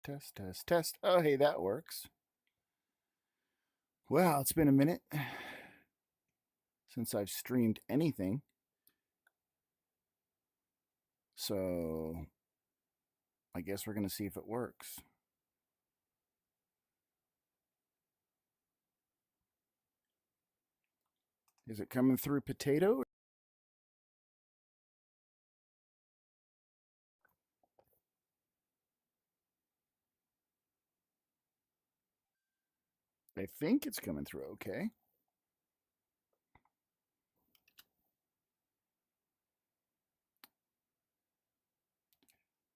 Test, test, test. Oh, hey, that works. Well, it's been a minute since I've streamed anything. So I guess we're going to see if it works. Is it coming through Potato? I think it's coming through okay.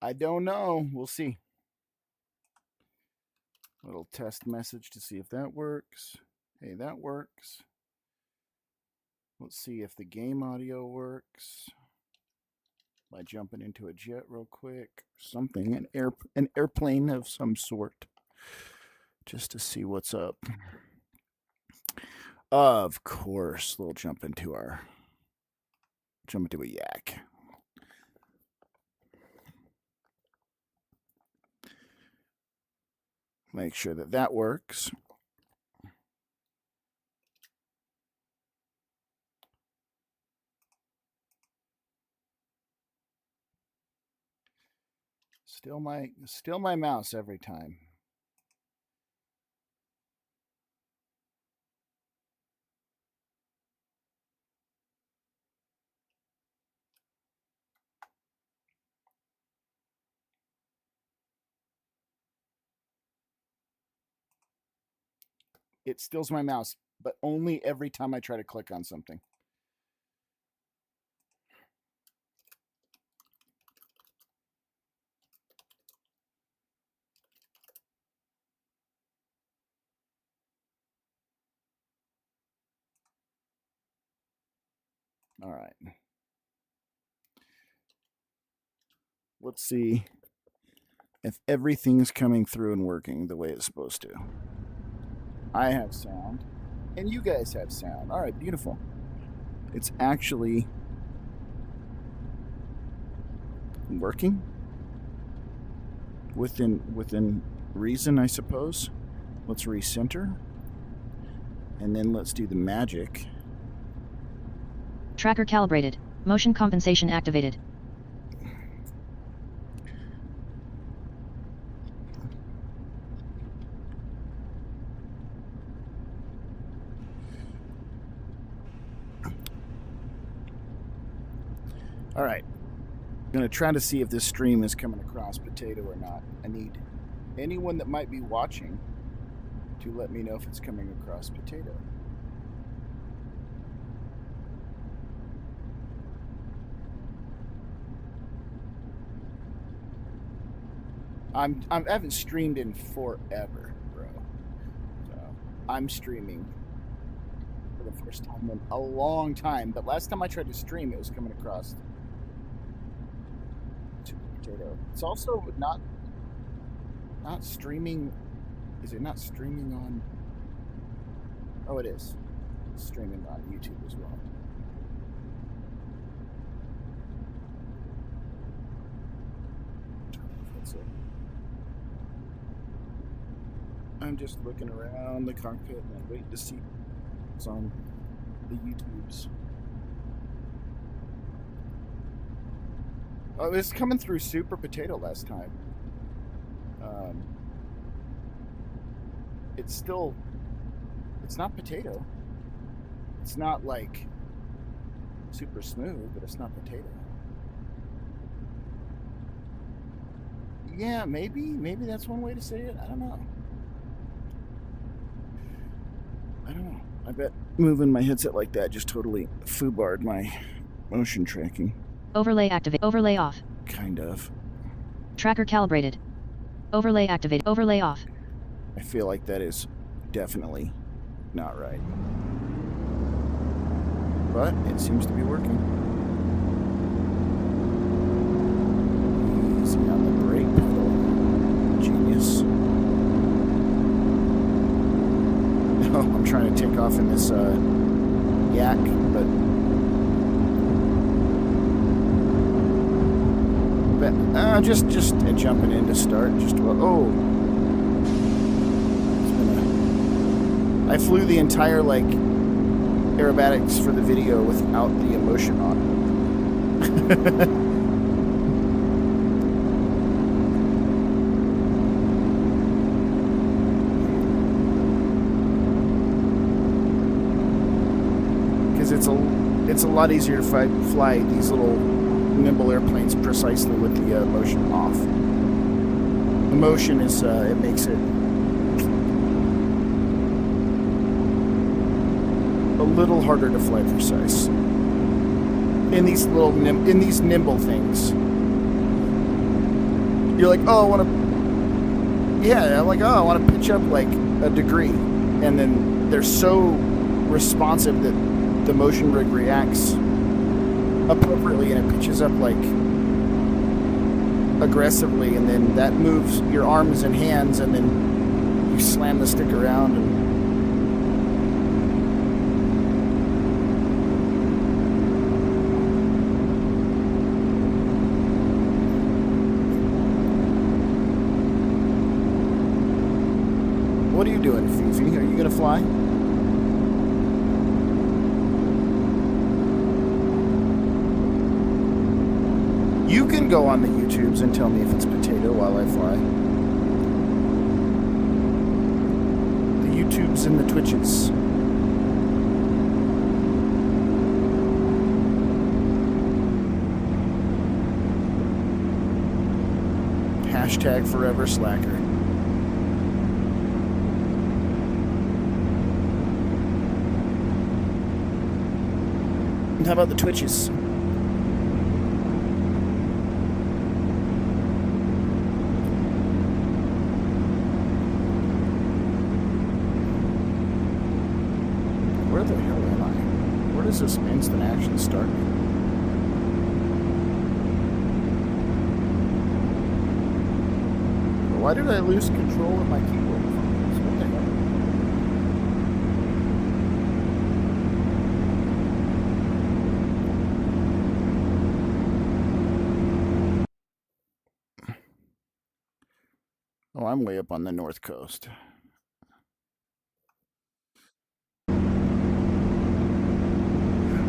I don't know. We'll see. Little test message to see if that works. Hey, that works. Let's see if the game audio works. By jumping into a jet real quick. Something, an airplane of some sort. Just to see what's up. Of course, we'll jump into a yak. Make sure that that works. Still my mouse every time. It stills my mouse, but only every time I try to click on something. All right. Let's see if everything's coming through and working the way it's supposed to. I have sound, and you guys have sound. All right, beautiful. It's actually working within reason, I suppose. Let's recenter, and then let's do the magic. Tracker calibrated. Motion compensation activated. All right. I'm going to try to see if this stream is coming across Potato or not. I need anyone that might be watching to let me know if it's coming across Potato. I haven't streamed in forever, bro. So I'm streaming for the first time in a long time. But last time I tried to stream, it was coming across to Potato. It's also not streaming. Is it not streaming on? Oh, it is. It's streaming on YouTube as well. That's it. I'm just looking around the cockpit and waiting to see what's on the YouTubes. Oh, it was coming through Super Potato last time. It's not Potato. It's not like super smooth, but it's not Potato. Yeah, maybe that's one way to say it. I don't know. I bet moving my headset like that just totally foobarred my motion tracking. Overlay activate. Overlay off. Kind of. Tracker calibrated. Overlay activate. Overlay off. I feel like that is definitely not right. But it seems to be working. Easy on the brake pedal. Genius. No, I'm trying to take off in this yak, but Just jumping in to start. Just oh, I flew the entire like aerobatics for the video without the emotion on. Because it's a lot easier to fly these little nimble airplanes precisely with the motion off. The motion is it makes it a little harder to fly precise in these little nimble things. You're like, oh, I want to pitch up like a degree, and then they're so responsive that the motion rig reacts appropriately and it pitches up like aggressively, and then that moves your arms and hands, and then you slam the stick around and what are you doing, Fifi? Are you gonna fly? You can go on the YouTubes and tell me if it's potato while I fly. The YouTubes and the Twitches. Hashtag forever slacker. And how about the Twitches? Where the hell am I? Where does this instant action start me? Why did I lose control of my keyboard? What the hell? Oh, I'm way up on the north coast.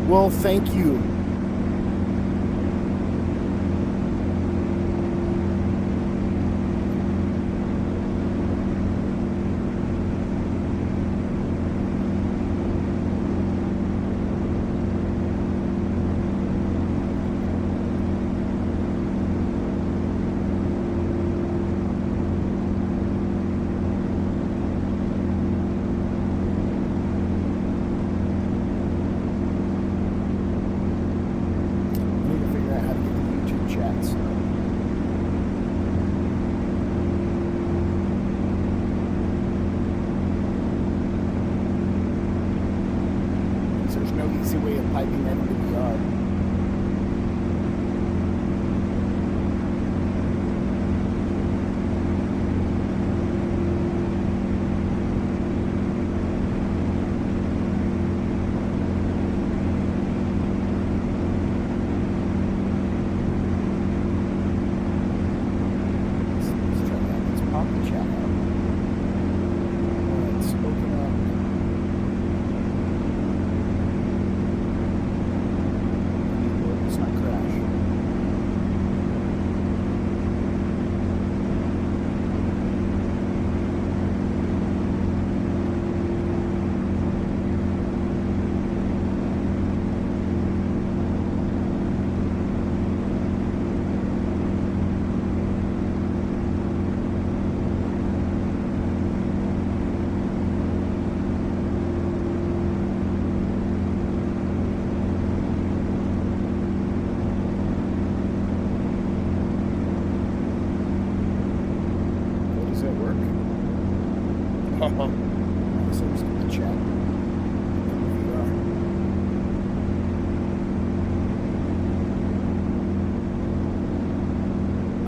Well, thank you.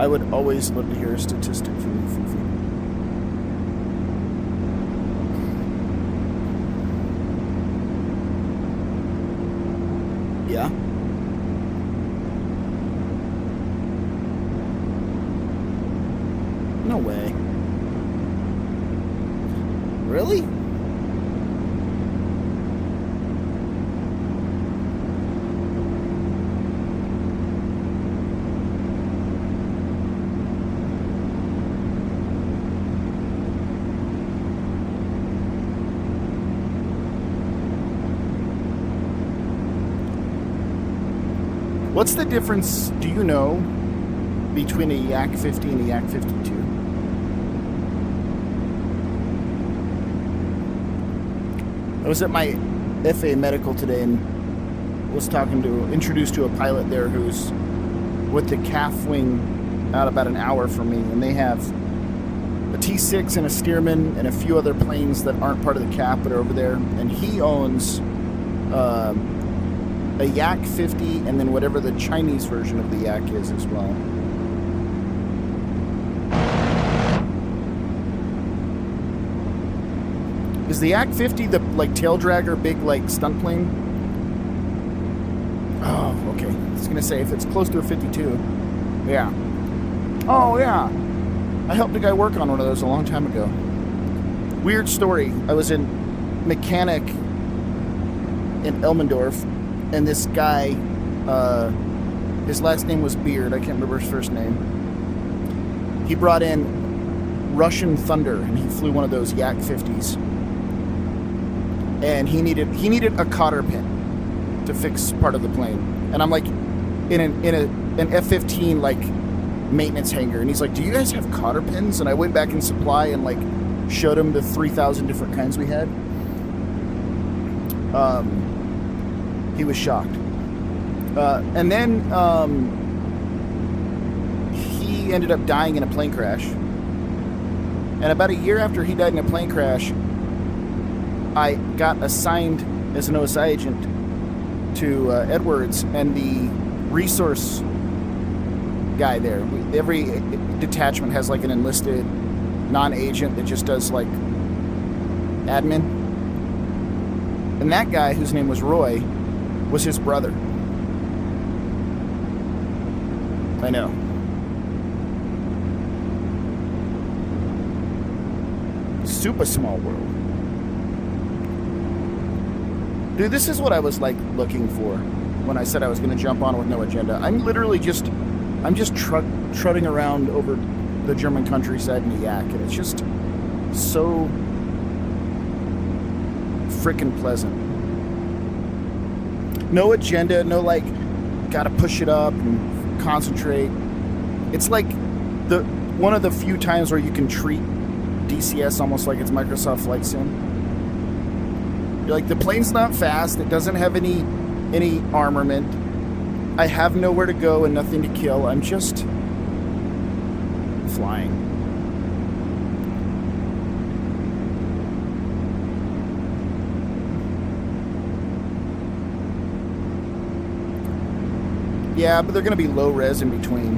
I would always love to hear a statistic from you, Fifi. Yeah? What's the difference, do you know, between a Yak 50 and a Yak 52? I was at my FA medical today and was introduced to a pilot there who's with the CAF wing out about an hour from me, and they have a T6 and a Stearman and a few other planes that aren't part of the CAF but are over there, and he owns a Yak 50 and then whatever the Chinese version of the Yak is as well. Is the Yak 50 the like tail dragger big like stunt plane? Oh, okay. I was gonna say if it's close to a 52, yeah. Oh yeah, I helped a guy work on one of those a long time ago. Weird story. I was in mechanic in Elmendorf, and this guy, his last name was Beard. I can't remember his first name. He brought in Russian Thunder, and he flew one of those Yak 50s. And he needed a cotter pin to fix part of the plane. And I'm like in an F-15 like maintenance hangar, and he's like, "Do you guys have cotter pins?" And I went back in supply and like showed him the 3,000 different kinds we had. He was shocked. And then he ended up dying in a plane crash. And about a year after he died in a plane crash, I got assigned as an OSI agent to Edwards, and the resource guy there. Every detachment has like an enlisted non-agent that just does like admin. And that guy, whose name was Roy, was his brother. I know. Super small world. Dude, this is what I was like looking for when I said I was going to jump on with no agenda. I'm literally just trotting around over the German countryside in a Yak, and it's just so freaking pleasant. No agenda, no like, gotta push it up and concentrate. It's like one of the few times where you can treat DCS almost like it's Microsoft Flight Sim. You're like, the plane's not fast, it doesn't have any armament, I have nowhere to go and nothing to kill, I'm just flying. Yeah, but they're going to be low res in between.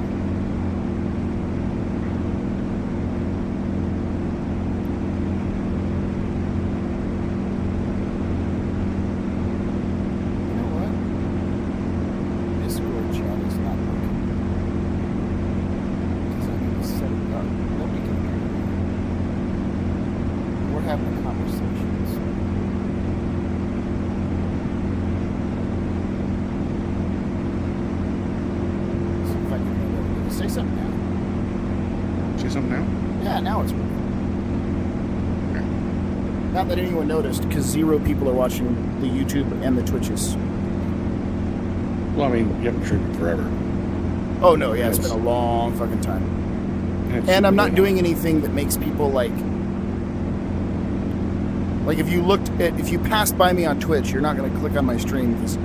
You know what? Discord chat is not working. Because I need to set it up. Nobody can hear me. We're having a conversation. Say something now. Say something now? Yeah, now it's working. Okay. Not that anyone noticed, because 0 people are watching the YouTube and the Twitches. Well, I mean, you haven't streamed forever. Oh, no, yeah, it's been a long fucking time. And I'm not doing anything that makes people, like, if you passed by me on Twitch, you're not going to click on my stream, because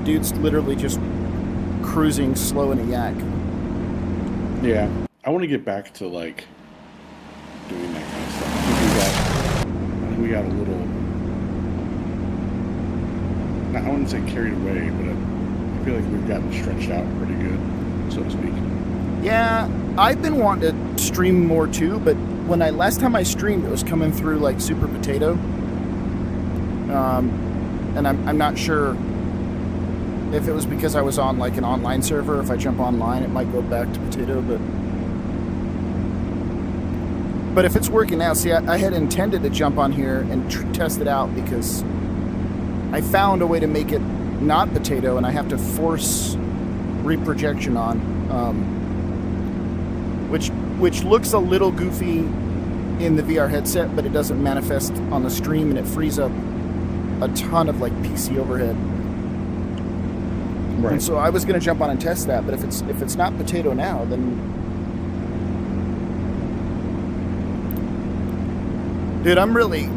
dude's literally just cruising slow in a Yak. Yeah, I want to get back to like doing that kind of stuff. I think we got a little, I wouldn't say carried away, but I feel like we've gotten stretched out pretty good, so to speak. Yeah, I've been wanting to stream more too, but when last time I streamed, it was coming through like Super Potato, and I'm not sure if it was because I was on like an online server. If I jump online, it might go back to Potato, but if it's working now, see, I had intended to jump on here and test it out, because I found a way to make it not Potato, and I have to force reprojection on, which looks a little goofy in the VR headset, but it doesn't manifest on the stream, and it frees up a ton of like PC overhead. Right. And so I was going to jump on and test that, but if it's not potato now, then dude, I'm really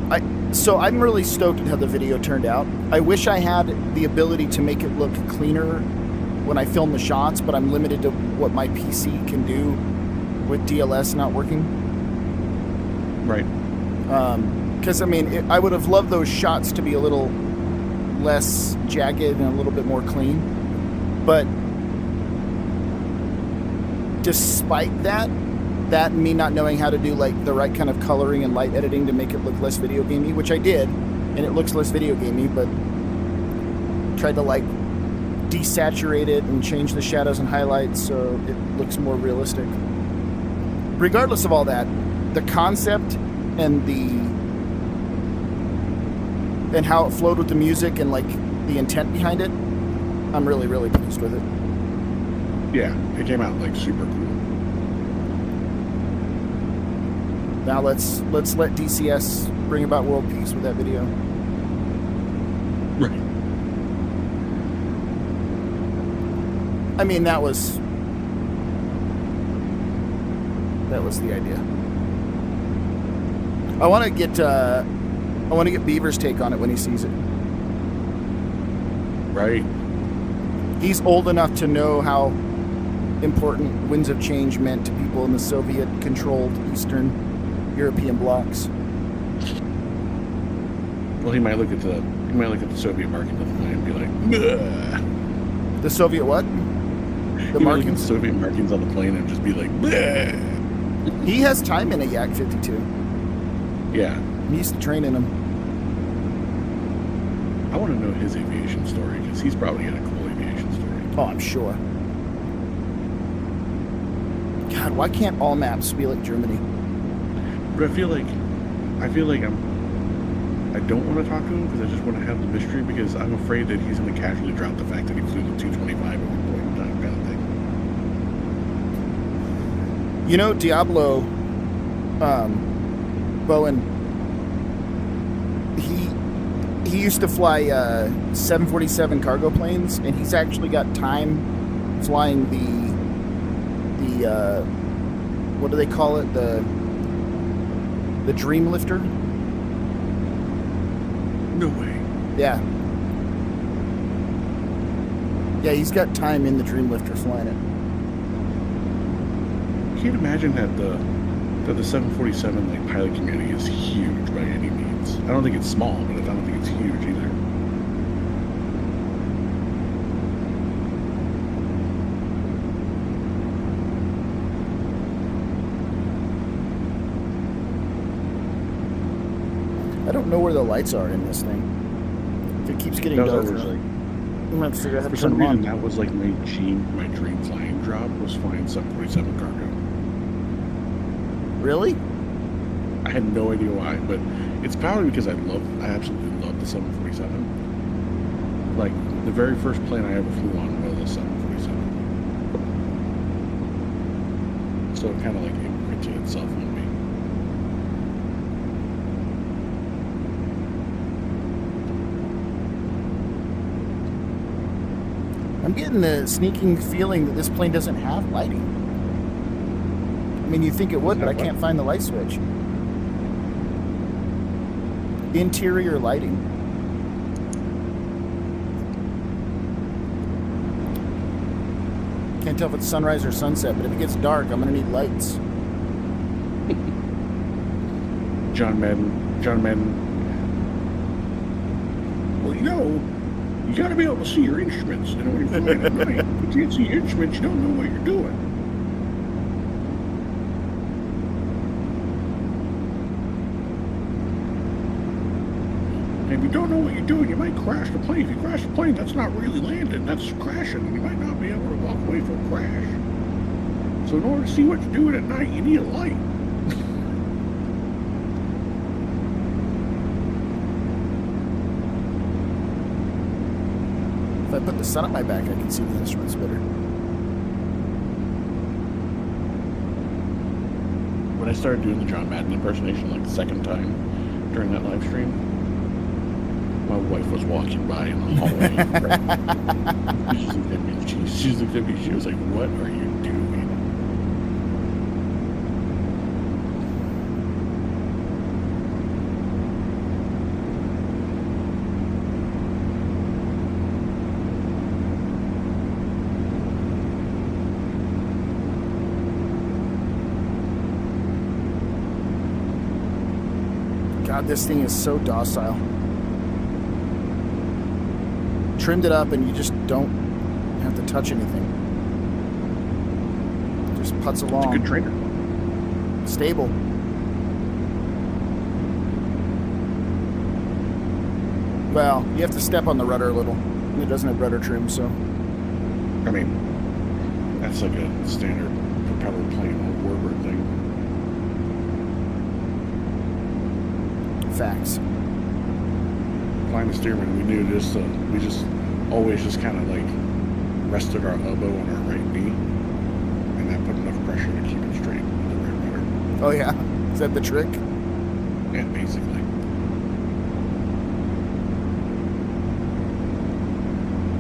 stoked at how the video turned out. I wish I had the ability to make it look cleaner when I film the shots, but I'm limited to what my PC can do with DLS not working. Right. Because, I mean, I would have loved those shots to be a little less jagged and a little bit more clean. But despite that and me not knowing how to do, like, the right kind of coloring and light editing to make it look less video gamey, which I did, and it looks less video gamey, but tried to, like, desaturate it and change the shadows and highlights so it looks more realistic. Regardless of all that, the concept and how it flowed with the music and, like, the intent behind it, I'm really, really pleased with it. Yeah, it came out, like, super cool. Now let's let DCS bring about world peace with that video. Right. I mean, that was the idea. I want to get Beaver's take on it when he sees it. Right. He's old enough to know how important winds of change meant to people in the Soviet-controlled Eastern European blocs. Well, he might look at the Soviet markings on the plane and be like, "Bleh." The Soviet what? The He might look at markings? the Soviet markings on the plane and just be like, "Bleh." He has time in a Yak 52. Yeah. He used to train in them. I want to know his aviation story because he's probably got a cool aviation story. Oh, I'm sure. God, why can't all maps be like Germany? But I feel like I don't want to talk to him because I just want to have the mystery because I'm afraid that he's going to casually drop the fact that he flew the 225 at one point in time, kind of thing. You know, Diablo, Bowen, he used to fly 747 cargo planes, and he's actually got time flying the what do they call it? The Dream Lifter? No way. Yeah. Yeah, he's got time in the Dream Lifter flying it. I can't imagine that the 747 like pilot community is huge by any means. I don't think it's small, but I don't think it's huge either. I don't know where the lights are in this thing. If it keeps getting That was darker, always like, I'm gonna have to figure out how for to turn some them reason, on. that was like my dream flying job was flying 747 cargo. Really? I had no idea why, but it's probably because I absolutely love the 747. Like, the very first plane I ever flew on was a 747. So it kind of like imprinted itself on me. I'm getting the sneaking feeling that this plane doesn't have lighting. I mean, you think it would, but I can't find the light switch. Interior lighting. Can't tell if it's sunrise or sunset, but if it gets dark, I'm gonna need lights. John Madden. Well, you know, you got to be able to see your instruments. You know, when you're flying at night, if you can't see your instruments, you don't know what you're doing. And if you don't know what you're doing, you might crash the plane. If you crash the plane, that's not really landing. That's crashing. You might not be able to walk away from a crash. So in order to see what you're doing at night, you need a light. If I put the sun at my back, I can see the instruments better. When I started doing the John Madden impersonation like the second time during that live stream, my wife was walking by in the hallway. She just looked at me. She looked at me. She was like, "What are you doing?" God, this thing is so docile. Trimmed it up and you just don't have to touch anything. Just putts along. It's a good trainer. Stable. Well, you have to step on the rudder a little. It doesn't have rudder trim, so. I mean, that's like a standard propeller plane on Warbird thing. Facts. Flying the steerman, we knew this. We just always just kind of like rested our elbow on our right knee, and that put enough pressure to keep it straight with the right rudder. Oh yeah, is that the trick? Yeah, basically.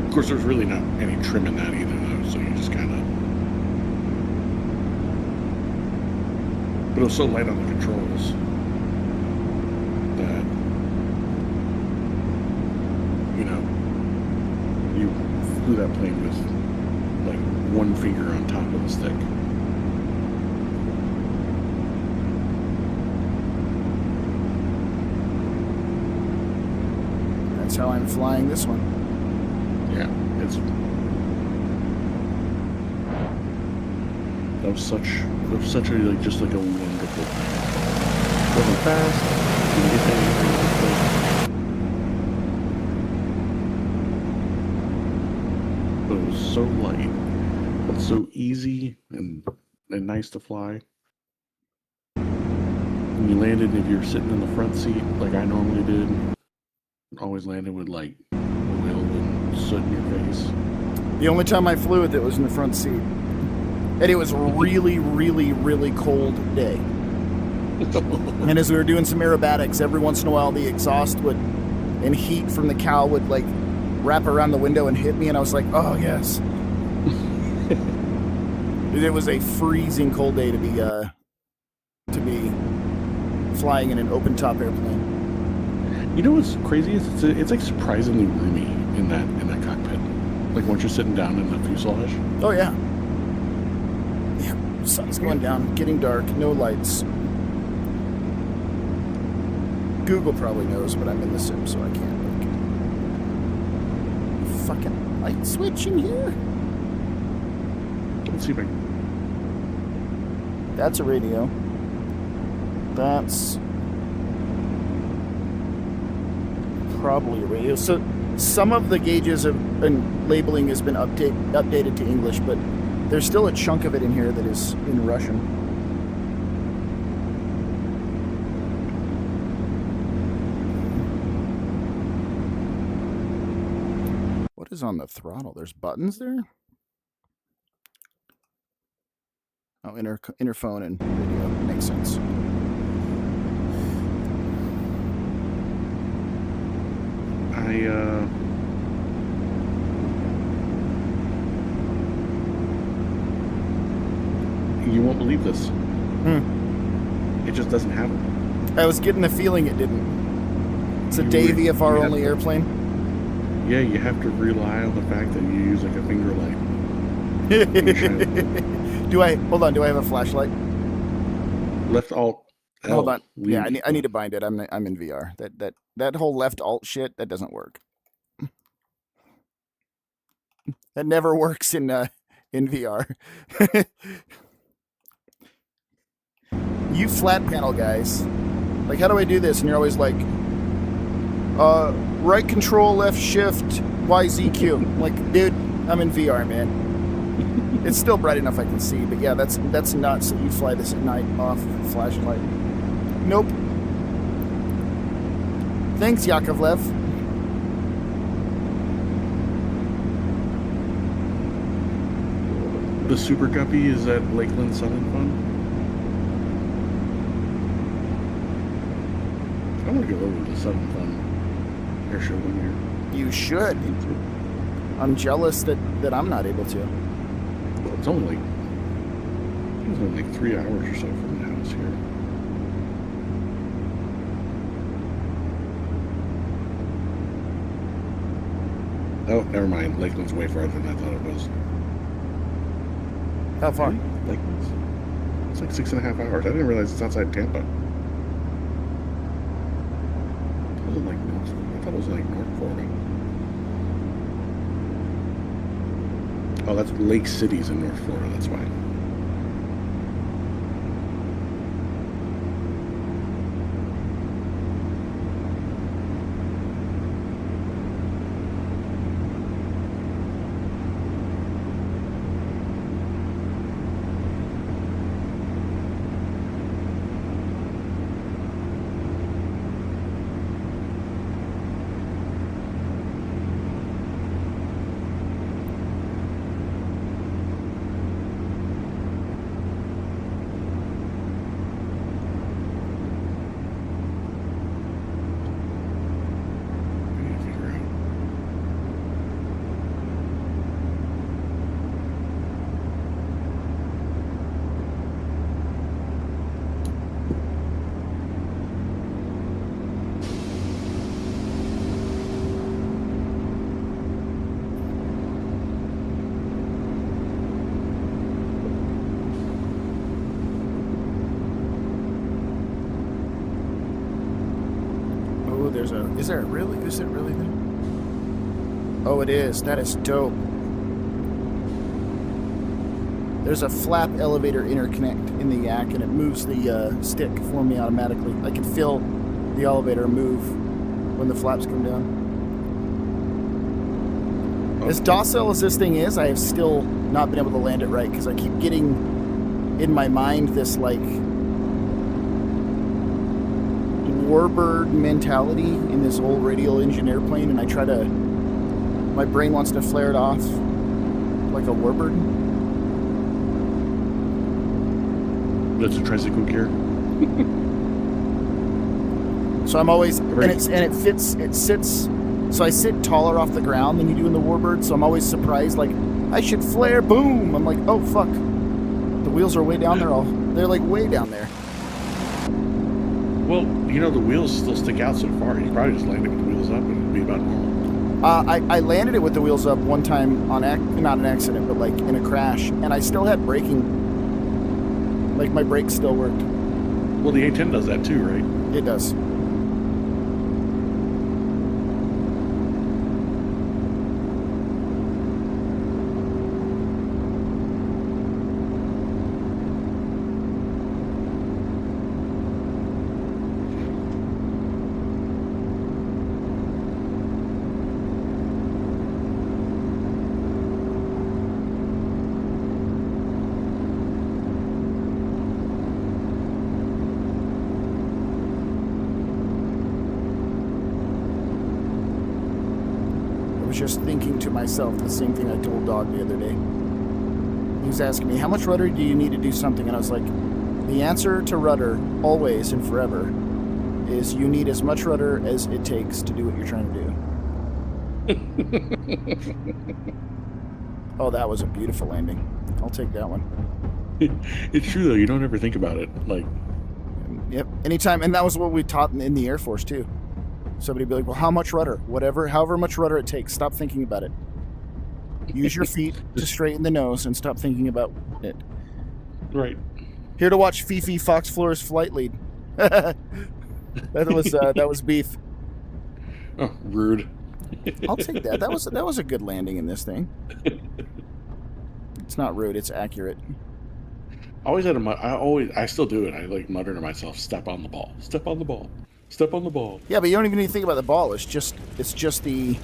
Of course, there's really not any trim in that either, though. So you just kind of. But it was so light on the controls that, you know, you flew that plane with like one finger on top of the stick. That's how I'm flying this one. Yeah, that was such a like just like a wonderful thing. It wasn't fast. Didn't get anything. But it was so light, but so easy and nice to fly. When you landed, if you're sitting in the front seat like I normally did, always landed with like oil and soot in your face. The only time I flew with it was in the front seat. And it was a really, really, really cold day. And as we were doing some aerobatics, every once in a while the exhaust would, and heat from the cow would like wrap around the window and hit me, and I was like, oh yes. It was a freezing cold day to be flying in an open top airplane. You know what's crazy is it's like surprisingly roomy in that cockpit. Like once you're sitting down in the fuselage. Oh yeah. Yeah, sun's going down, getting dark, no lights. Google probably knows, but I'm in the sim, so I can't look. Fucking light switch in here. Let's see if I can. That's a radio. That's probably a radio. So some of the gauges and labeling has been updated to English, but there's still a chunk of it in here that is in Russian. What is on the throttle? There's buttons there? Oh, interphone and radio. Makes sense. You won't believe this. It just doesn't have it. I was getting the feeling it didn't. It's a day VFR only airplane. Yeah, you have to rely on the fact that you use like a finger light. Do I have a flashlight? Left alt. L, Hold on. leave. Yeah, I need to bind it. I'm in VR. That whole left alt shit, that doesn't work. That never works in VR. You flat panel guys, like, how do I do this? And you're always like, right control, left shift, YZQ. I'm like, dude, I'm in VR, man. It's still bright enough I can see, but yeah, that's nuts that you fly this at night off flashlight. Nope. Thanks, Yakovlev. The Super Guppy is at Lakeland Sun and Fun. I want to go over to the Sun and Fun I should when You should. you're. I'm jealous that I'm not able to. Well, it's only like 3 hours or so from the house here. Oh, never mind. Lakeland's way farther than I thought it was. How far? Really? Lakeland's? It's like 6.5 hours. I didn't realize it's outside Tampa. It wasn't like North. I thought it was like North Florida. Oh, that's Lake City's in North Florida. That's why. I need to figure out. Oh, there's a. Is there really? Is it really there? Oh, it is. That is dope. There's a flap elevator interconnect in the yak, and it moves the stick for me automatically. I can feel the elevator move when the flaps come down. As docile as this thing is, I have still not been able to land it right because I keep getting in my mind this like warbird mentality in this old radial engine airplane, and I try to. My brain wants to flare it off like a warbird. That's a tricycle gear. So I'm always Right. it sits. So I sit taller off the ground than you do in the warbird. So I'm always surprised, like I should flare. Boom! I'm like, oh fuck, the wheels are way down there. They're like way down there. Well, you know the wheels still stick out so far. You probably just land it with the wheels up and it'd be about normal. I landed it with the wheels up one time on not an accident, but like in a crash, and I still had braking. Like my brakes still worked. Well, the A10 does that too, right? It does. Just thinking to myself the same thing I told Dog the other day. He was asking me, how much rudder do you need to do something? And I was like, the answer to rudder, always and forever, is you need as much rudder as it takes to do what you're trying to do. Oh, that was a beautiful landing. I'll take that one. It's true though. You don't ever think about it. Like, Yep. Anytime. And that was what we taught in the Air Force, too. Somebody would be like, well, how much rudder? However much rudder it takes. Stop thinking about it. Use your feet to straighten the nose and stop thinking about it. right. Here to watch Fifi Fox Floor's flight lead. that was beef. Oh, rude. I'll take that. That was a good landing in this thing. It's not rude. It's accurate. I still do it. I like mutter to myself, step on the ball. Step on the ball. Step on the ball. Yeah, but you don't even need to think about the ball. It's just the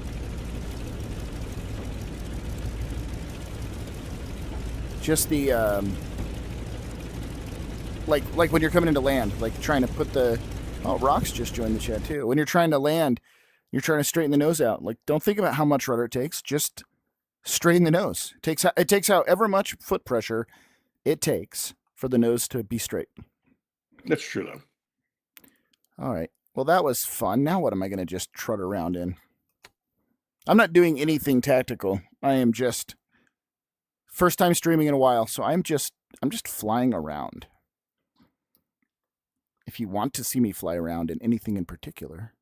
like when you're coming into land, like trying to put the Rox just joined the chat too. When you're trying to land, you're trying to straighten the nose out. Like, don't think about how much rudder it takes. Just straighten the nose. It takes however much foot pressure it takes for the nose to be straight. That's true though. All right. Well, that was fun. Now what am I going to just trot around in? I'm not doing anything tactical. I am just first time streaming in a while, so I'm just flying around. If you want to see me fly around in anything in particular,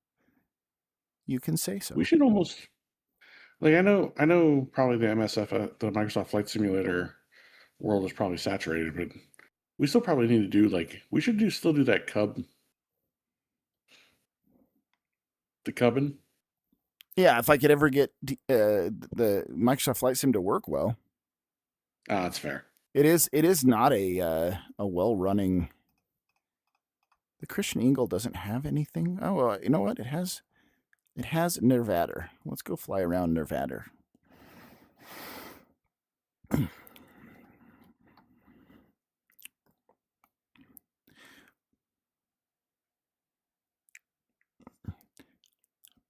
you can say so. We should almost like I know probably the MSF the Microsoft Flight Simulator world is probably saturated, but we still probably need to do like we should still do that the Cubbin. Yeah, if I could ever get the Microsoft Flight Sim to work well. Ah, that's fair. It is not a well running. The Christian Eagle doesn't have anything. Oh, you know what? It has Nervader. Let's go fly around Nervader.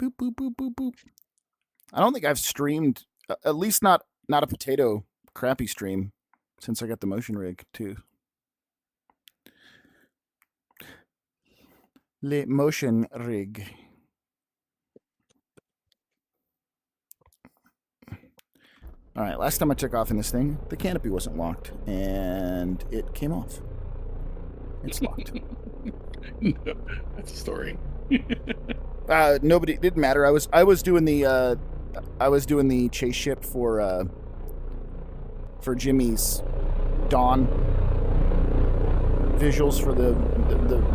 Boop, boop, boop, boop, boop. I don't think I've streamed, at least not a potato crappy stream, since I got the motion rig too. Le motion rig. All right, last time I took off in this thing, the canopy wasn't locked, and it came off. It's locked. No, that's a story. Nobody didn't matter. I was doing the chase ship for Jimmy's Dawn visuals for the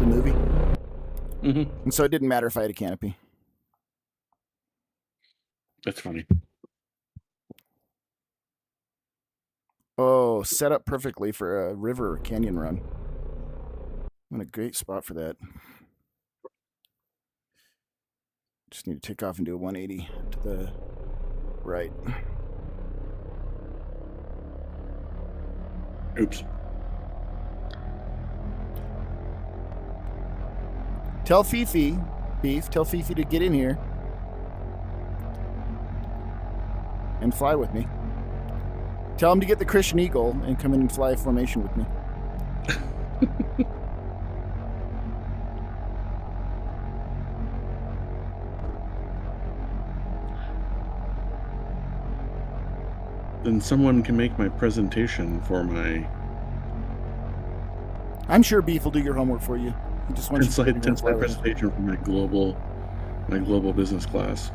movie, and so it didn't matter if I had a canopy. That's funny. Oh, set up perfectly for a river canyon run. What a great spot for that. Just need to take off and do a 180 to the right. Oops. Tell Fifi to get in here and fly with me. Tell him to get the Christian Eagle and come in and fly a formation with me. Then someone can make my presentation for my. I'm sure Beef will do your homework for you. He just wants you to get in and fly with us. Presentation for my global business class,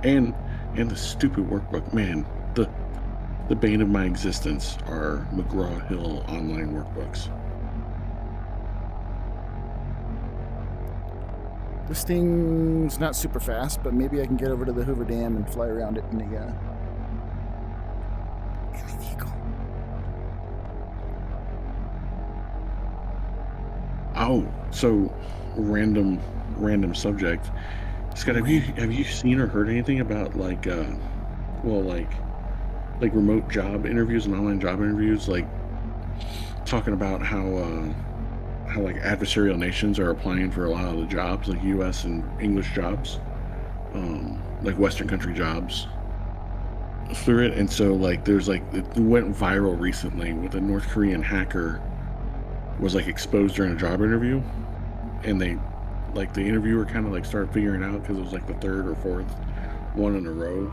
and the stupid workbook. Man, the bane of my existence are McGraw-Hill online workbooks. This thing's not super fast, but maybe I can get over to the Hoover Dam and fly around it in the Eagle. Oh, so random subject. Scott, have you seen or heard anything about like remote job interviews and online job interviews, like talking about how like adversarial nations are applying for a lot of the jobs, like U.S. and English jobs, like Western country jobs through it. And so like there's like it went viral recently with a North Korean hacker was like exposed during a job interview, and they like the interviewer kind of like started figuring out because it was like the third or fourth one in a row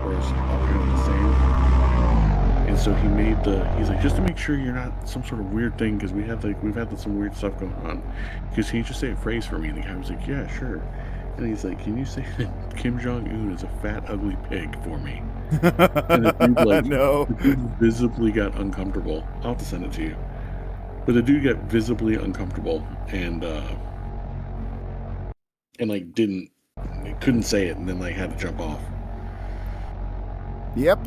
where it's all kind of the same. And so he's like, just to make sure you're not some sort of weird thing, because we've had some weird stuff going on, because can you just say a phrase for me? And the guy was like, yeah, sure. And he's like, can you say that Kim Jong-un is a fat ugly pig for me? And the dude, like, No. the dude visibly got uncomfortable. I'll have to send it to you. But the dude got visibly uncomfortable and like couldn't say it, and then like had to jump off. Yep.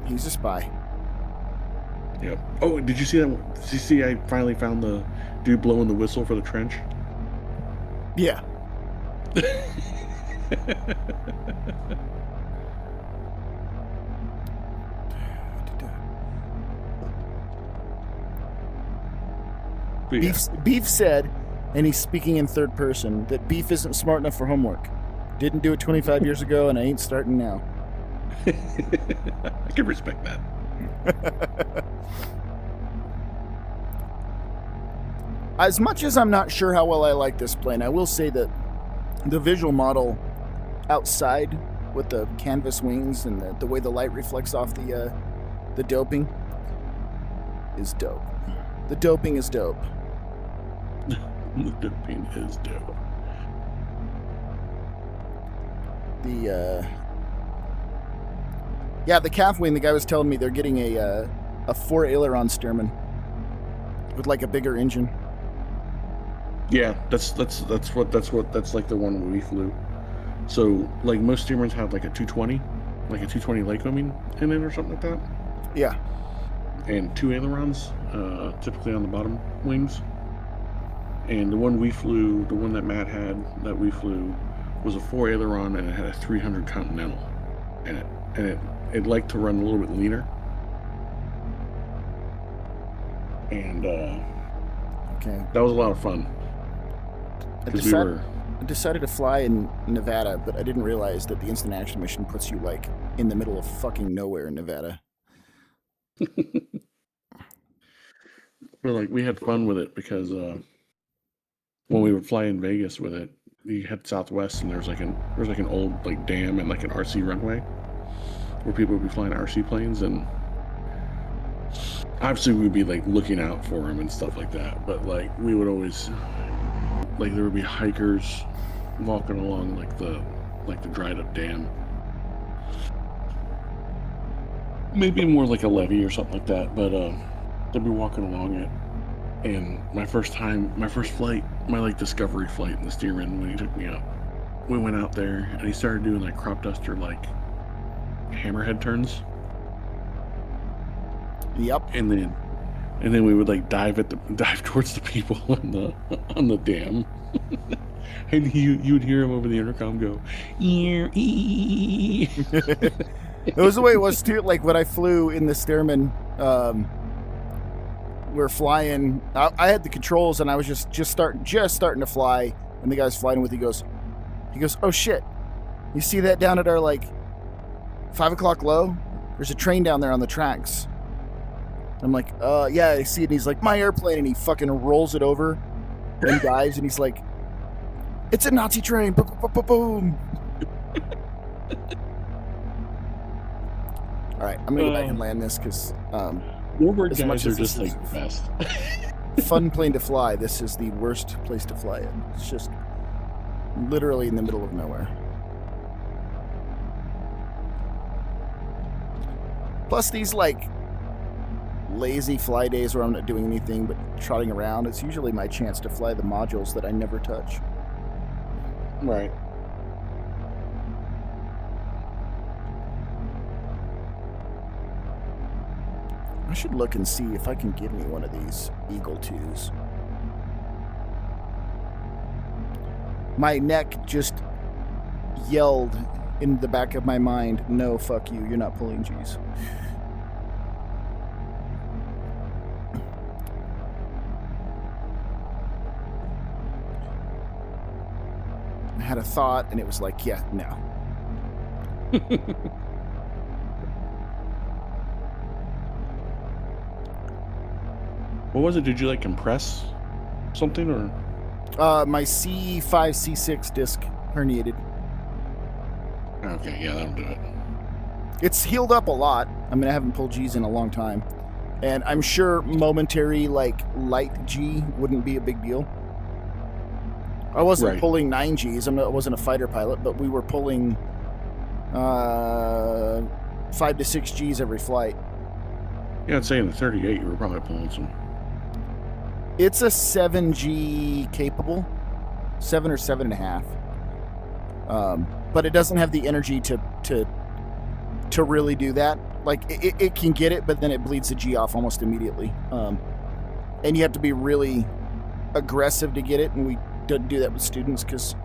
He's a spy. Yep. Oh, did you see that? Did you see I finally found the dude blowing the whistle for the trench? Yeah. But yeah. Beef said, and he's speaking in third person, that Beef isn't smart enough for homework. Didn't do it 25 years ago, and I ain't starting now. I can respect that. As much as I'm not sure how well I like this plane, I will say that the visual model outside with the canvas wings and the way the light reflects off the doping is dope. The doping is dope. The doping is dope. The calf wing, the guy was telling me they're getting a 4 aileron Stearman with like a bigger engine. Yeah, that's like the one we flew. So like most Stearmans have like a 220, like a 220 Lycoming in it or something like that. Yeah. And 2 ailerons, typically on the bottom wings. And the one we flew, the one that Matt had that we flew, was a 4 aileron and it had a 300 Continental in it, and it liked to run a little bit leaner. And okay, that was a lot of fun. I decided to fly in Nevada, but I didn't realize that the instant action mission puts you like in the middle of fucking nowhere in Nevada. But like we had fun with it because when we would fly in Vegas with it, you head southwest and there's like an old like dam and like an RC runway where people would be flying RC planes, and obviously we'd be like looking out for them and stuff like that. But like we would always like there would be hikers walking along like the dried up dam. Maybe more like a levee or something like that, but they'd be walking along it. And my first flight, my like discovery flight in the Stearman, when he took me up, we went out there and he started doing like crop duster like hammerhead turns. Yep. And then we would like dive towards the people on the dam. And you would hear him over the intercom go, "Ear, ee." It was the way it was too. Like when I flew in the Stearman, we're flying. I had the controls and I was just starting to fly. And the guy's flying with, he goes, "Oh shit! You see that down at our like 5 o'clock low? There's a train down there on the tracks." I'm like, yeah, I see it. And he's like, "My airplane," and he fucking rolls it over and dives. And he's like, "It's a Nazi train!" Boom, boom, boom, boom. All right, I'm gonna go back and land this because Warbird as much guys are as this just is like the best. fun plane to fly, this is the worst place to fly it. It's just literally in the middle of nowhere. Plus these like lazy fly days where I'm not doing anything but trotting around, it's usually my chance to fly the modules that I never touch. Right. I should look and see if I can give me one of these Eagle 2s. My neck just yelled in the back of my mind, "No, fuck you, you're not pulling G's." I had a thought and it was like, yeah, no. What was it? Did you like compress something or? My C5, C6 disc herniated. Okay, yeah, that'll do it. It's healed up a lot. I mean, I haven't pulled G's in a long time. And I'm sure momentary, like, light G wouldn't be a big deal. I wasn't pulling 9 Gs. I wasn't a fighter pilot, but we were pulling 5 to 6 Gs every flight. Yeah, I'd say in the 38 you were probably pulling some. It's a 7G capable. 7 or 7.5. But it doesn't have the energy to really do that. Like, it can get it, but then it bleeds the G off almost immediately. And you have to be really aggressive to get it, and we didn't do that with students because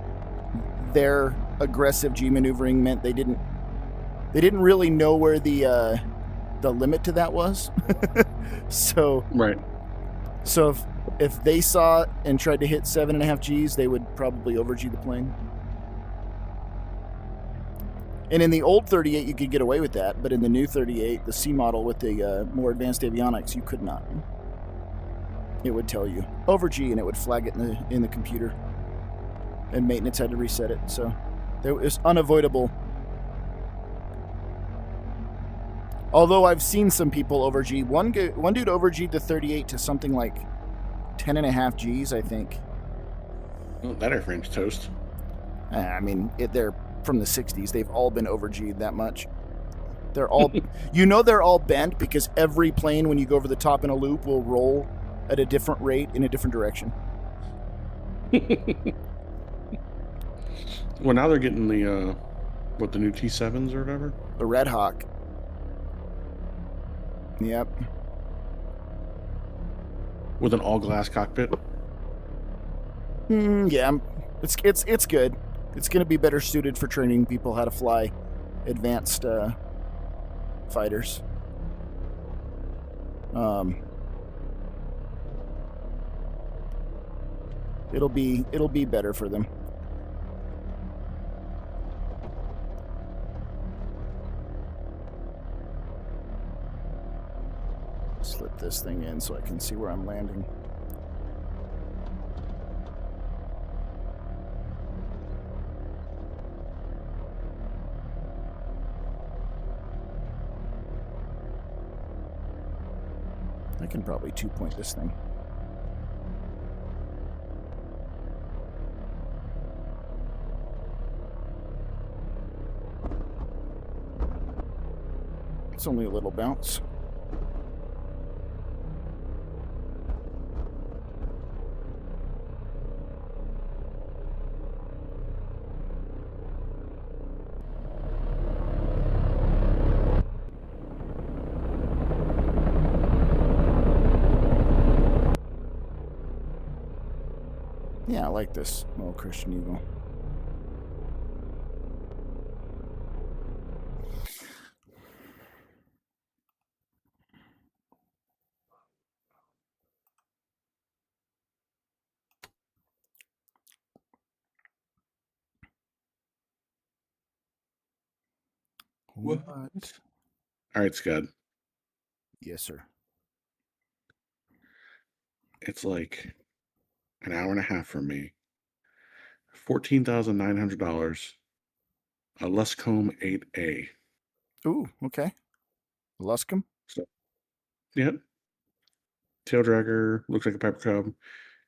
their aggressive G maneuvering meant they didn't really know where the limit to that was. So right. So if they saw it and tried to hit 7.5 Gs, they would probably over G the plane. And in the old 38, you could get away with that, but in the new 38, the C model with the more advanced avionics, you could not. it would tell you over G, and it would flag it in the computer. And maintenance had to reset it, so it was unavoidable. Although I've seen some people over G. One dude over G'd the 38 to something like 10.5 Gs, I think. Well, that airframe's toast. I mean, they're from the 60s. They've all been over G'd that much. They're all, they're all bent because every plane, when you go over the top in a loop, will roll at a different rate in a different direction. Well, now they're getting the new T7s or whatever? The Red Hawk. Yep. With an all-glass cockpit? Yeah, it's good. It's going to be better suited for training people how to fly advanced fighters. It'll be better for them. Slip this thing in so I can see where I'm landing. I can probably 2-point this thing. It's only a little bounce. Yeah, I like this little Christian Eagle. What? All right, Scud. Yes, sir. It's like an hour and a half from me. $14,900. A Luscombe 8A. Ooh, okay. Luscombe? So, yep. Tail dragger, looks like a Piper Cub.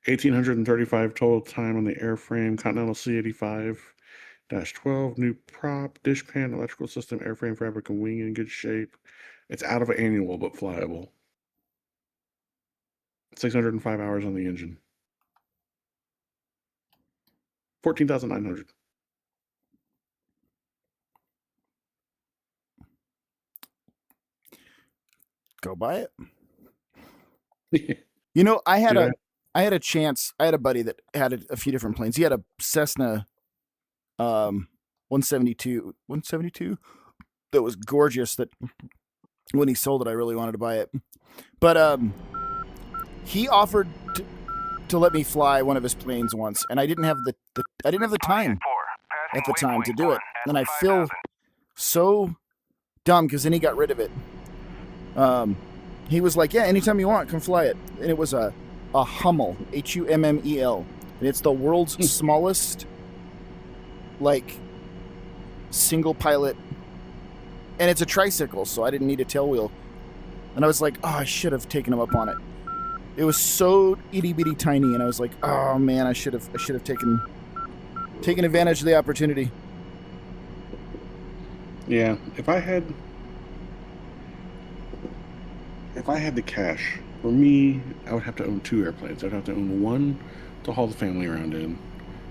1,835 total time on the airframe. Continental C85-12. New prop, dish pan, electrical system, airframe, fabric, and wing in good shape. It's out of annual, but flyable. 605 hours on the engine. 14,900. Go buy it. You know, I had a chance. I had a buddy that had a few different planes. He had a Cessna 172 that was gorgeous, that when he sold it I really wanted to buy it. But he offered to let me fly one of his planes once, and I didn't have the time at the time to do it. And I feel so dumb because then he got rid of it. He was like, yeah, anytime you want, come fly it. And it was a Hummel, Hummel, and it's the world's smallest, like, single pilot, and it's a tricycle, so I didn't need a tail wheel. And I was like, oh, I should have taken him up on it. It was so itty bitty tiny, and I was like, oh man, I should have taken advantage of the opportunity. Yeah, if I had the cash, for me, I would have to own 2 airplanes. I'd have to own one to haul the family around in,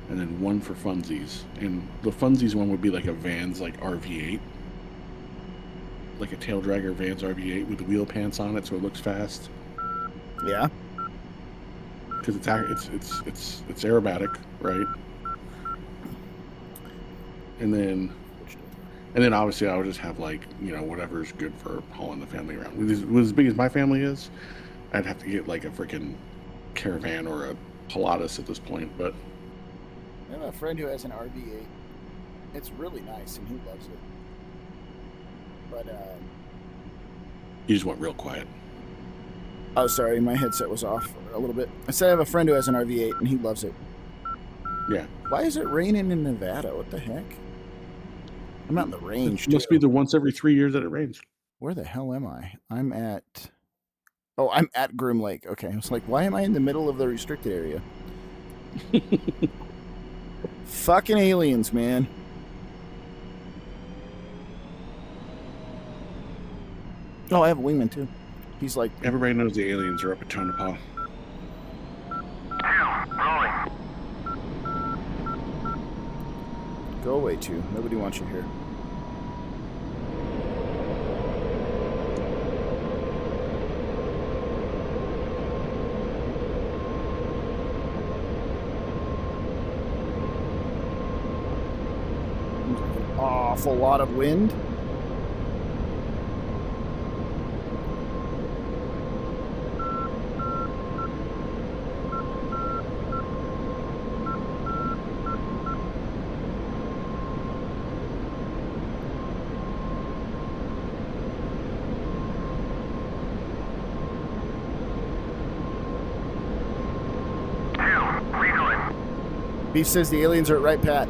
and then one for funsies. And the funsies one would be like a Vans, like RV8, like a tail dragger Vans RV8 with the wheel pants on it, so it looks fast. Yeah, because it's aerobatic, right? And then obviously I would just have, like, you know, whatever's good for hauling the family around. With as big as my family is, I'd have to get like a freaking Caravan or a Pilatus at this point. But I have a friend who has an RV8. It's really nice, and he loves it. But you just want real quiet. Oh, sorry, my headset was off a little bit. I said I have a friend who has an RV8 and he loves it. Yeah. Why is it raining in Nevada? What the heck? I'm out in the range, It must be the once every 3 years that it rains. Where the hell am I? I'm at Groom Lake. Okay, I was like, why am I in the middle of the restricted area? Fucking aliens, man. Oh, I have a wingman too. He's like, Everybody knows the aliens are up at Tonopah. go away too. Nobody wants you here. An awful lot of wind. Beef says the aliens are at Right Pat.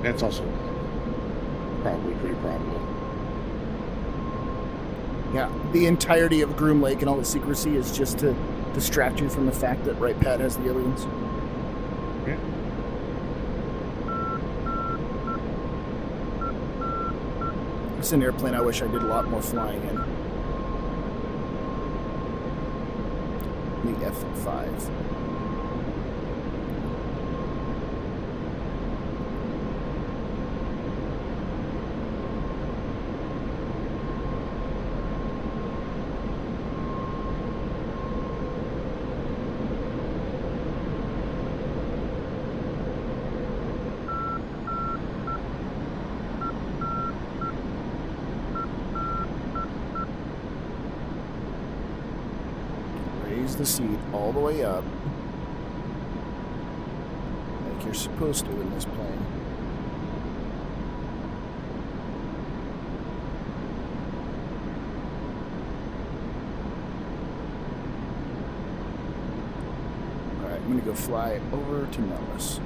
That's also probably pretty probable. Yeah, the entirety of Groom Lake and all the secrecy is just to distract you from the fact that Right Pat has the aliens. Yeah. It's an airplane I wish I did a lot more flying in. The F-5. The seat all the way up like you're supposed to in this plane. Alright, I'm gonna go fly over to Nellis.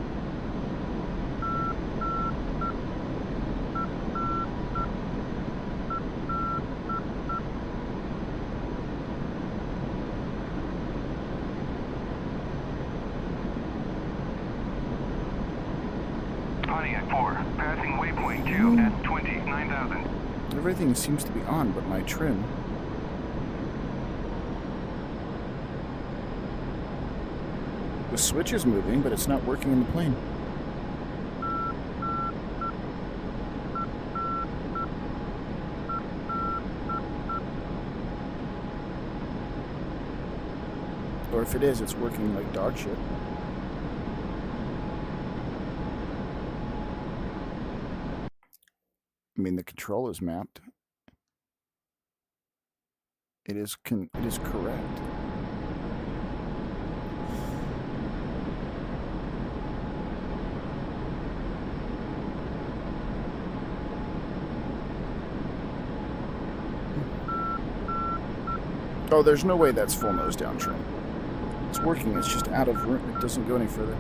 Everything seems to be on but my trim. The switch is moving, but it's not working in the plane. Or if it is, it's working like dog shit. I mean, the control is mapped. It is correct. Oh, there's no way that's full nose down trim. It's working, it's just out of room. It doesn't go any further.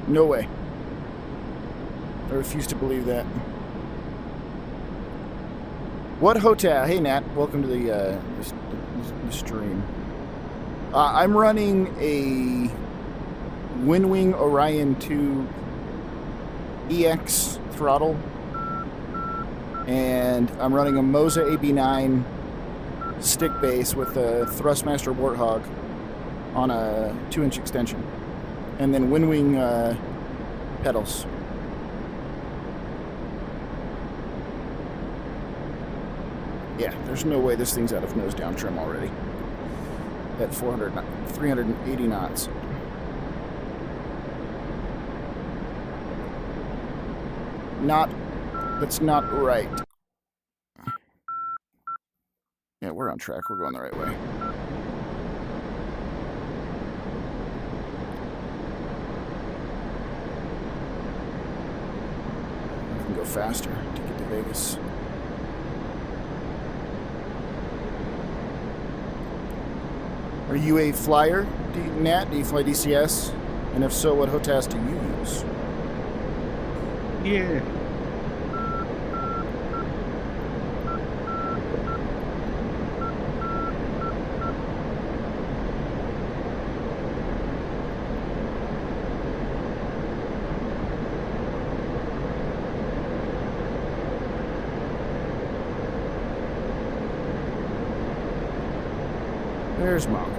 No way. I refuse to believe that. What hotel? Hey Nat, welcome to the stream. I'm running a Winwing Orion 2 EX throttle, and I'm running a Moza AB9 stick base with a Thrustmaster Warthog on a 2-inch extension, and then Winwing pedals. Yeah, there's no way this thing's out of nose down trim already. at 380 knots. That's not right. Yeah, we're on track. We're going the right way. We can go faster to get to Vegas. Are you a flyer, Nat? Do you fly DCS? And if so, what HOTAS do you use? Yeah. There's Mach 1.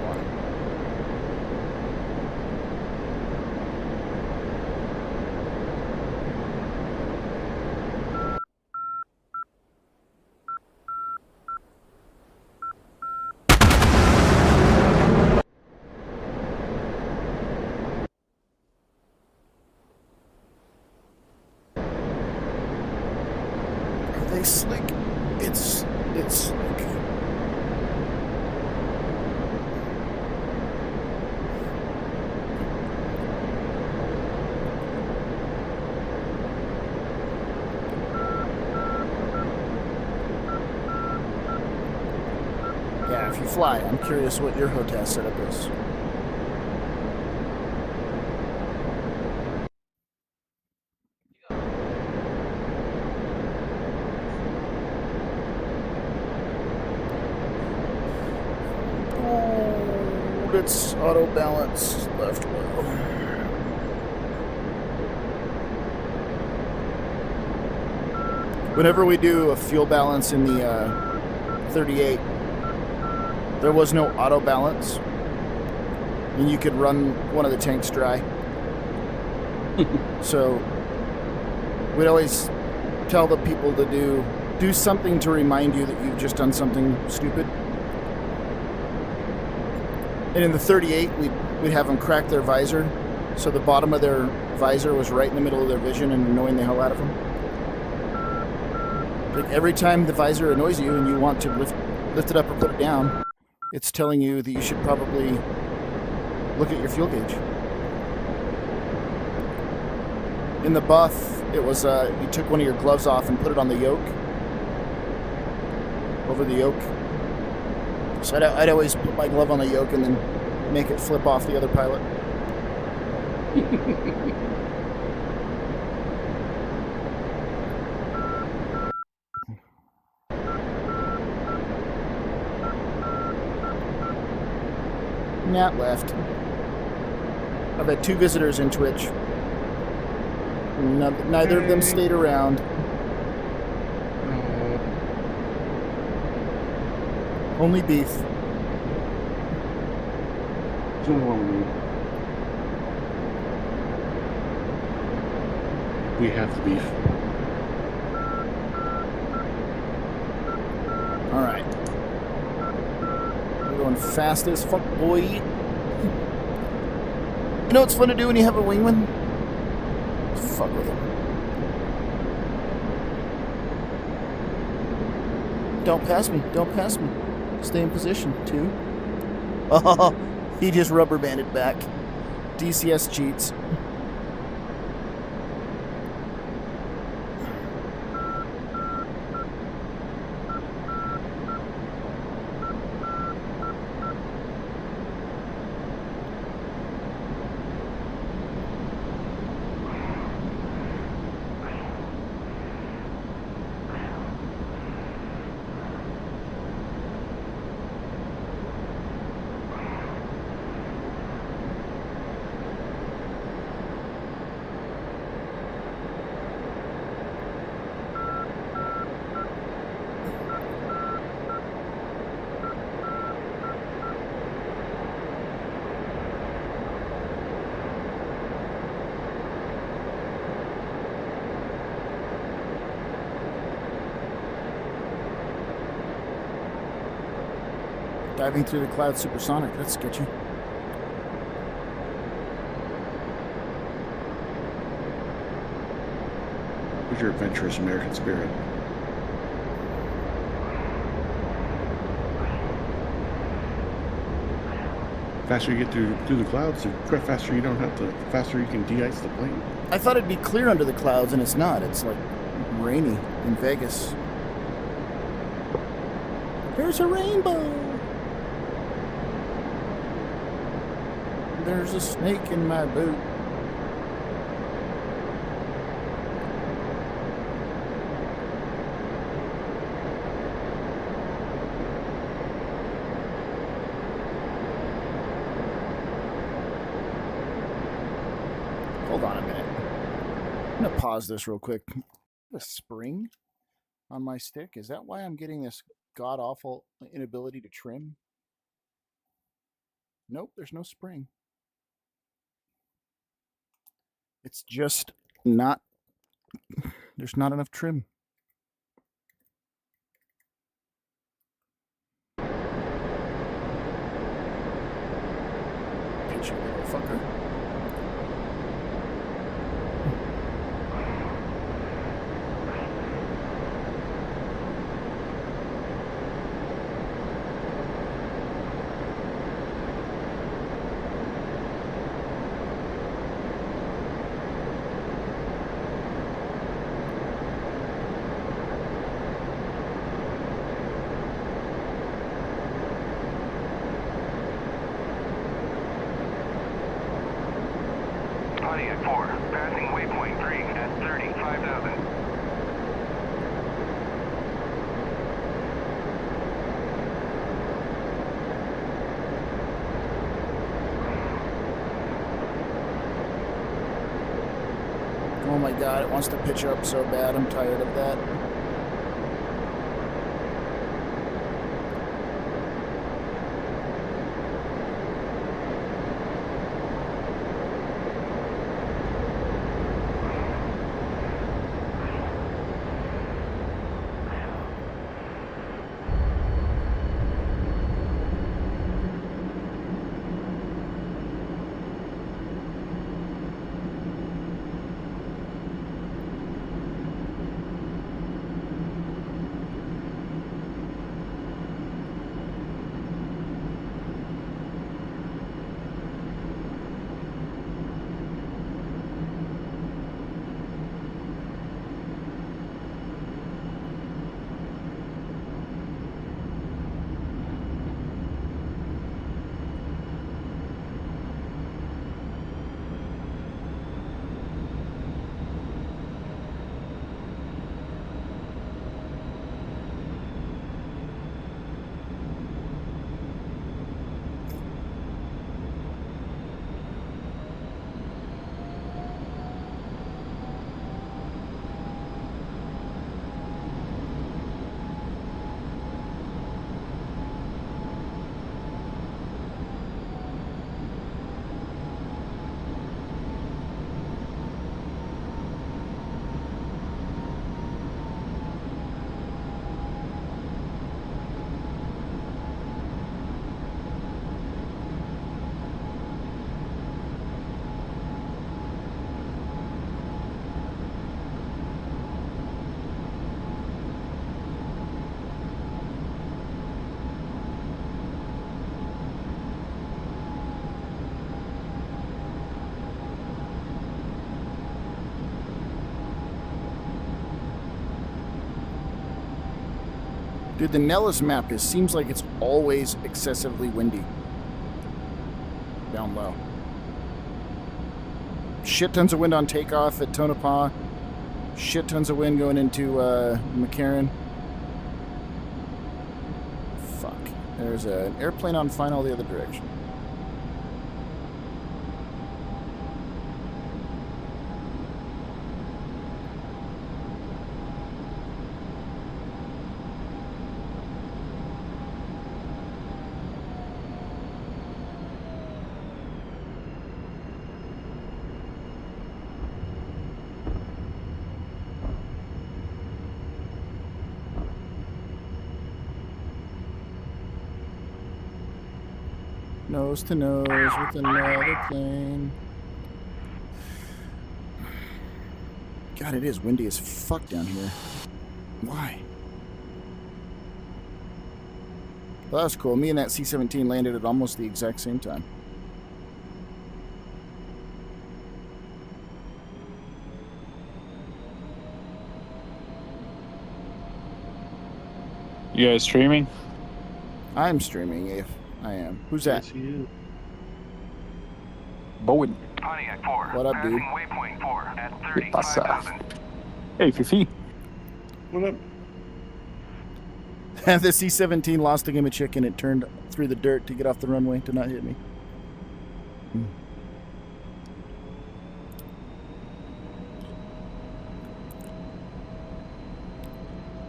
Are they slick? It's slick. Yeah, if you fly, I'm curious what your HOTAS setup is. Oh, it's auto balance left low. Whenever we do a fuel balance in the 38, there was no auto balance, and you could run one of the tanks dry. So we'd always tell the people to do something to remind you that you've just done something stupid. And in the 38, we'd have them crack their visor, so the bottom of their visor was right in the middle of their vision and annoying the hell out of them. Like every time the visor annoys you and you want to lift it up or put it down, it's telling you that you should probably look at your fuel gauge. In the buff, it was you took one of your gloves off and put it on the yoke, over the yoke. So I'd always put my glove on the yoke and then make it flip off the other pilot. Nat left. I've had 2 visitors in Twitch. Neither of them stayed around. Only beef. It's only one we need. We have the beef. Alright. We're going fast as fuck, boy. You know what's fun to do when you have a wingman? Fuck with him. Don't pass me. Don't pass me. Stay in position. 2. Oh, he just rubber banded back. DCS cheats. Diving through the clouds supersonic. That's sketchy. Where's your adventurous American spirit? Faster you get through the clouds, the faster you don't have to. Faster you can de-ice the plane. I thought it'd be clear under the clouds, and it's not. It's like rainy in Vegas. There's a rainbow. There's a snake in my boot. Hold on a minute. I'm going to pause this real quick. The spring on my stick? Is that why I'm getting this god-awful inability to trim? Nope, there's no spring. It's just not, there's not enough trim. Pitch, you little fucker. Pontiac 4, passing waypoint 3 at 35,000. Oh my god, it wants to pitch up so bad. I'm tired of that. Dude, the Nellis map seems like it's always excessively windy. Down low. Shit tons of wind on takeoff at Tonopah. Shit tons of wind going into McCarran. Fuck. There's an airplane on final the other direction. Nose to nose with another plane. God, it is windy as fuck down here. Why? Well, that was cool. Me and that C-17 landed at almost the exact same time. You guys streaming? I'm streaming if I am. Who's that? Yes, he is. Bowen. Pontiac 4. What up, dude? Passing waypoint 4 at ¿Qué pasa? 35,000. Hey, Fifi. What up? The C-17 lost a game of chicken. It turned through the dirt to get off the runway to not hit me.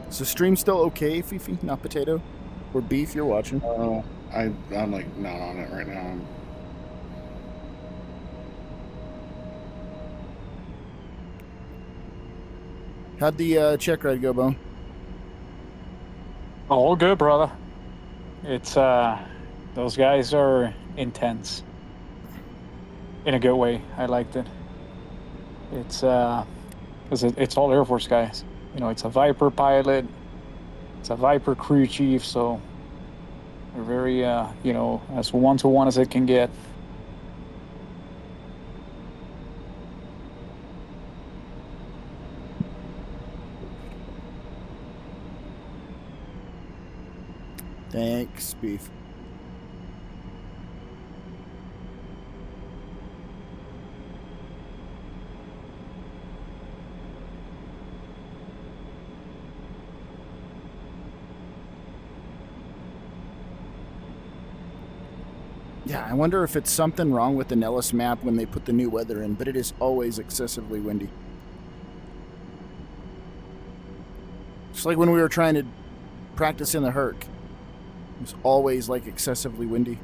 Is the stream still okay, Fifi? Not potato? Or beef you're watching? I'm like not on it right now. How'd the check ride go, Bone? All good, brother. It's, those guys are intense. In a good way. I liked it. It's, because it's all Air Force guys. You know, it's a Viper pilot. It's a Viper crew chief, so they're very, you know, as one-to-one as it can get. Thanks, beef. Yeah, I wonder if it's something wrong with the Nellis map when they put the new weather in, but it is always excessively windy. It's like when we were trying to practice in the Herc. It was always like excessively windy.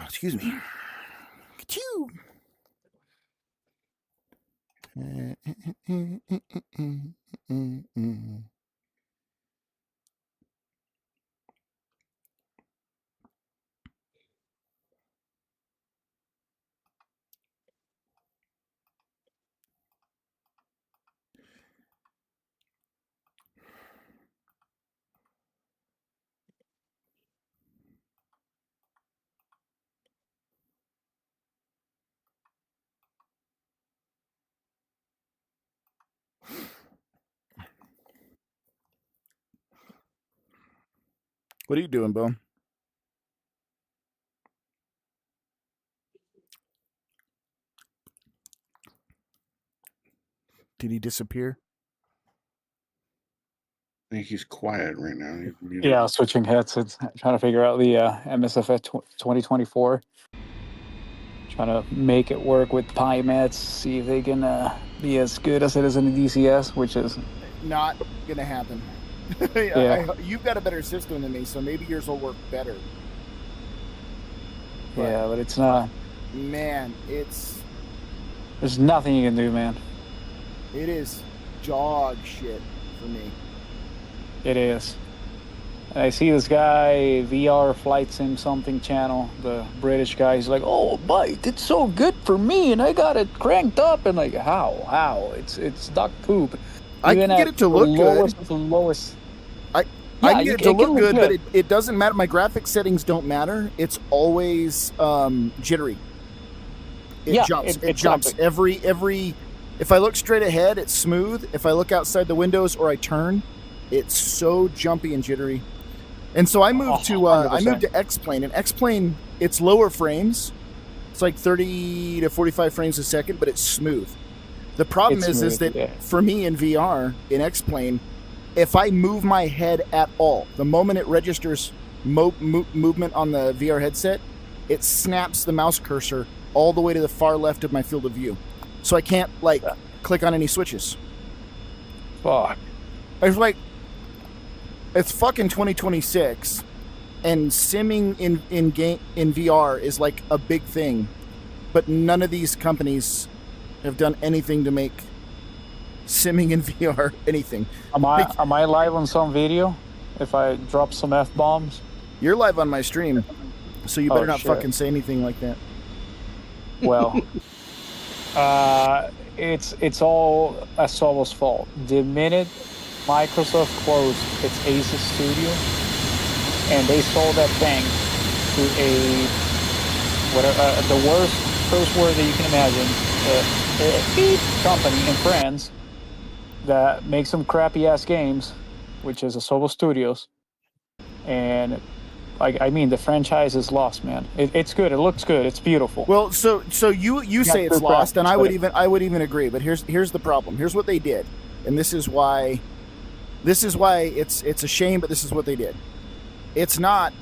Excuse me. Achoo! What are you doing, Bone? Did he disappear? I think he's quiet right now. He's muted. Yeah, switching headsets, trying to figure out the MSFF 2024. Trying to make it work with PyMets, see if they can be as good as it is in the DCS, which is Not gonna happen. Yeah. You've got a better system than me, so maybe yours will work better. yeah, but it's not. Man, There's nothing you can do, man. it is dog shit for me. It is. And I see this guy, VR Flight Sim something channel, the British guy. He's like, "Oh, Mike, it's so good for me, and I got it cranked up." And like, how? It's duck poop. I Even can get at it to look the good. lowest of the lowest. I Yeah, can you get it to can look good, but good. it doesn't matter. My graphics settings don't matter. It's always jittery. It Yeah, jumps. it- It jumps. exactly. Every. If I look straight ahead, it's smooth. If I look outside the windows or I turn, it's so jumpy and jittery. And so I moved to 100%. X-Plane, and X-Plane, it's lower frames. It's like 30 to 45 frames a second, but it's smooth. The problem It's is smooth, that yeah. for me in VR, in X-Plane, if I move my head at all, the moment it registers movement on the VR headset, it snaps the mouse cursor all the way to the far left of my field of view. So I can't, click on any switches. Fuck. It's like, it's fucking 2026, and simming in VR is like a big thing. but none of these companies have done anything to make simming in VR anything. Am I live on some video? If I drop some F-bombs? You're live on my stream, so you better not shit. fucking say anything like that. Well, it's all Asobo's fault. The minute Microsoft closed its Aces studio and they sold that thing to the worst curse word that you can imagine, a company in France that makes some crappy ass games, which is Asobo Studios, and I mean, the franchise is lost, man. It's good. It looks good. It's beautiful. Well, so you say it's good lost, and practice, I would even agree. But here's the problem. Here's what they did, and this is why it's a shame. But this is what they did. It's not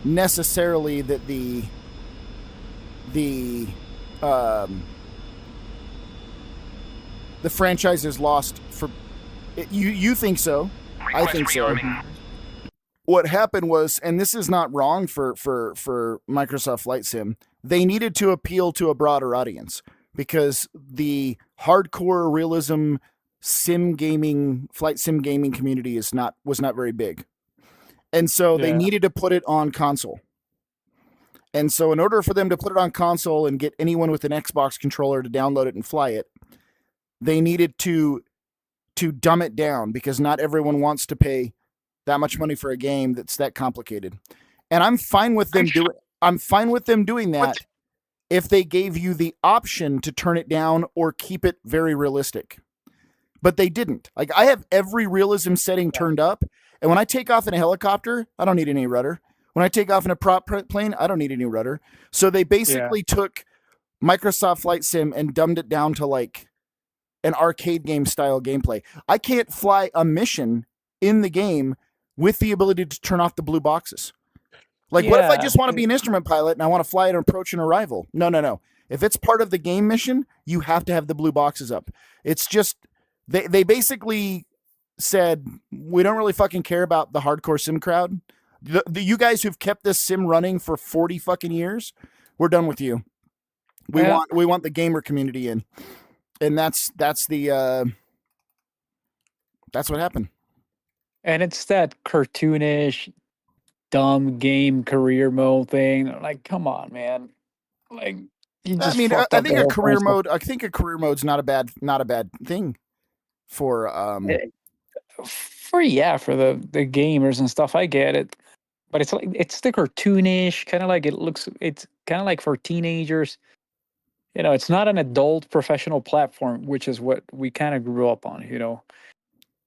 necessarily that the franchise is lost for you think so. I think so. What happened was, and this is not wrong for Microsoft Flight Sim, they needed to appeal to a broader audience because the hardcore realism flight sim gaming community was not very big. And so they needed to put it on console. And so in order for them to put it on console and get anyone with an Xbox controller to download it and fly it, they needed to dumb it down because not everyone wants to pay that much money for a game that's that complicated. And I'm fine with them doing that if they gave you the option to turn it down or keep it very realistic. But they didn't. Like, I have every realism setting turned up, and when I take off in a helicopter, I don't need any rudder. When I take off in a prop plane, I don't need any rudder. So they basically took Microsoft Flight Sim and dumbed it down to like an arcade game style gameplay. I can't fly a mission in the game with the ability to turn off the blue boxes. Like, what if I just want to be an instrument pilot and I want to fly an approach and arrival? No. If it's part of the game mission, you have to have the blue boxes up. It's just, they basically said, we don't really fucking care about the hardcore sim crowd. You guys who've kept this sim running for 40 fucking years, we're done with you. We want the gamer community in. And that's what happened. And it's that cartoonish, dumb game career mode thing. Like, come on, man. Like, you just I think a career mode's not a bad thing for for the gamers and stuff. I get it, but it's the cartoonish kind of like it's kind of like for teenagers. You know, it's not an adult professional platform, which is what we kind of grew up on. You know.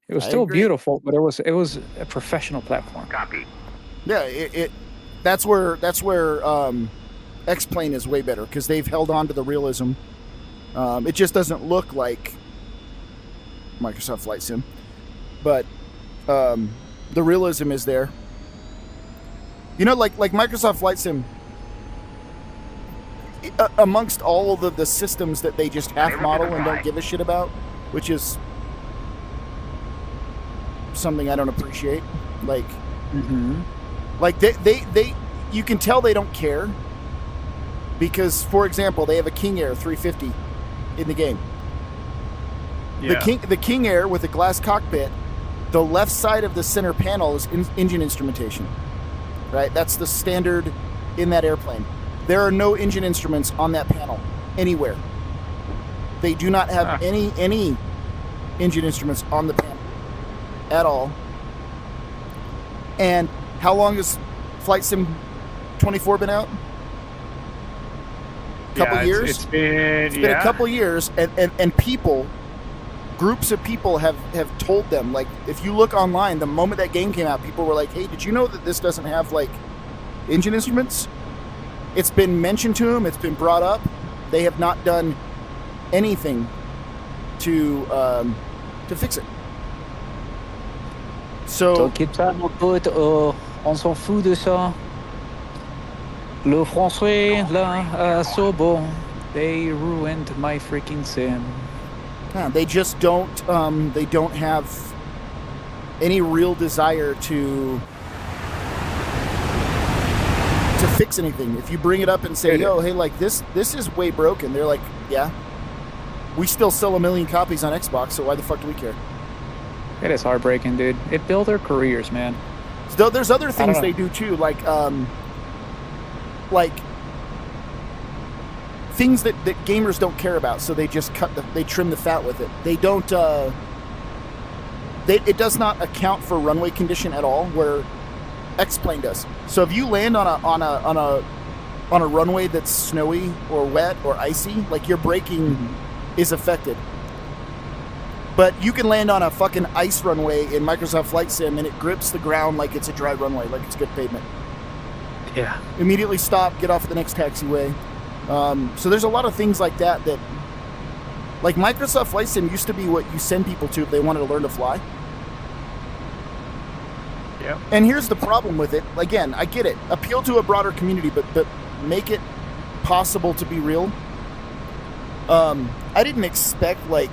It was still beautiful, but it was a professional platform. Copy. Yeah, that's where X-Plane is way better because they've held on to the realism. It just doesn't look like Microsoft Flight Sim, but the realism is there. You know, like Microsoft Flight Sim, amongst all of the systems that they just half model and don't give a shit about, which is something I don't appreciate. Like, like they you can tell they don't care because, for example, they have a King Air 350 in the game. The King Air with a glass cockpit, the left side of the center panel is engine instrumentation, right? That's the standard in that airplane. There are no engine instruments on that panel anywhere. They do not have any engine instruments on the panel at all. And how long has Flight Sim 24 been out? Couple years? It's been a couple years, and groups of people have told them, like, if you look online, the moment that game came out, people were like, hey, did you know that this doesn't have like engine instruments? It's been mentioned to them, it's been brought up. They have not done anything to fix it. So T'inquiète pas, mon pote, on s'en fout de ça. Le Français, là, Asobo, they ruined my freaking sim. they just don't have any real desire to fix anything. If you bring it up and say, It "Yo, is. hey, like this is way broken," they're like, "Yeah, we still sell 1 million copies on Xbox, so why the fuck do we care?" It is heartbreaking, dude. It built their careers, man. So there's other don't things know. they do too, like things that gamers don't care about, so they just they trim the fat with it. They don't. It does not account for runway condition at all, where X-Plane does. So if you land on a runway that's snowy or wet or icy, like your braking is affected. But you can land on a fucking ice runway in Microsoft Flight Sim and it grips the ground like it's a dry runway, like it's good pavement. Yeah. Immediately stop, get off at the next taxiway. So there's a lot of things like that like Microsoft Flight Sim used to be what you send people to if they wanted to learn to fly. Yep. And here's the problem with it. Again, I get it. Appeal to a broader community, but make it possible to be real. I didn't expect, like...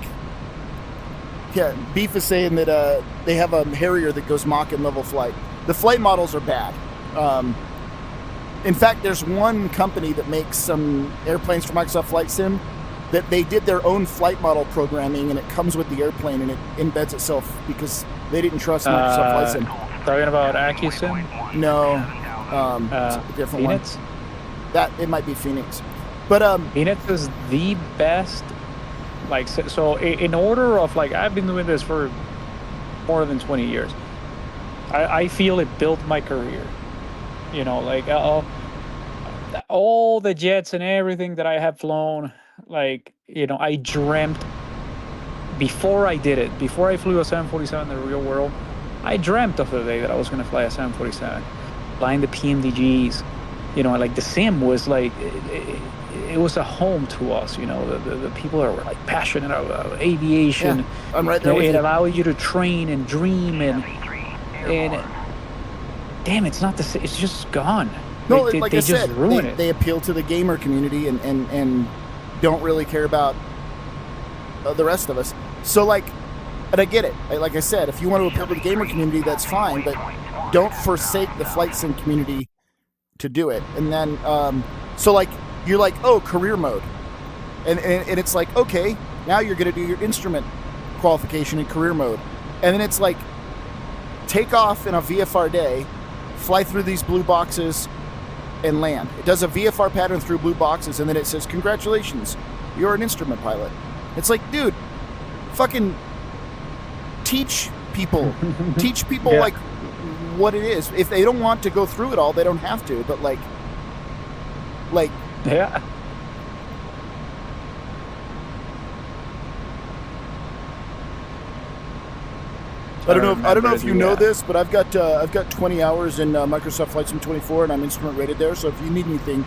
Yeah, Beef is saying that they have a Harrier that goes Mach in level flight. The flight models are bad. In fact, there's one company that makes some airplanes for Microsoft Flight Sim that they did their own flight model programming, and it comes with the airplane, and it embeds itself because they didn't trust Microsoft Flight Sim. Talking about AccuSim? No, it's a different Phoenix? one. That it might be Phoenix, but Phoenix is the best. Like, so in order of, like, I've been doing this for more than 20 years. I feel it built my career. You know, like, all the jets and everything that I have flown, like, you know, I dreamt before I did it, before I flew a 747 in the real world, I dreamt of the day that I was going to fly a 747, flying the PMDGs. You know, like, the sim was like, it was a home to us, you know, the people that were like passionate about aviation. yeah, I'm right there with It you. allowed you to train and dream and damn, it's not the same. It's just gone. No, Like, like they I just said, ruin it. they appeal to the gamer community and don't really care about the rest of us. So, like, and I get it. Like I said, if you want to appeal to the gamer community, that's fine, but don't forsake the flight sim community to do it. And then, so, like, you're like, oh, career mode. And it's like, okay, now you're going to do your instrument qualification in career mode. And then it's like, take off in a VFR day, fly through these blue boxes, and land. It does a VFR pattern through blue boxes, and then it says, congratulations, you're an instrument pilot. It's like, dude, fucking teach people. Teach people, Yeah. like, what it is. If they don't want to go through it all, they don't have to. But, like, Yeah. I don't know if you know Yeah. this, but I've got 20 hours in Microsoft Flight Sim 24, and I'm instrument rated there. So if you need anything,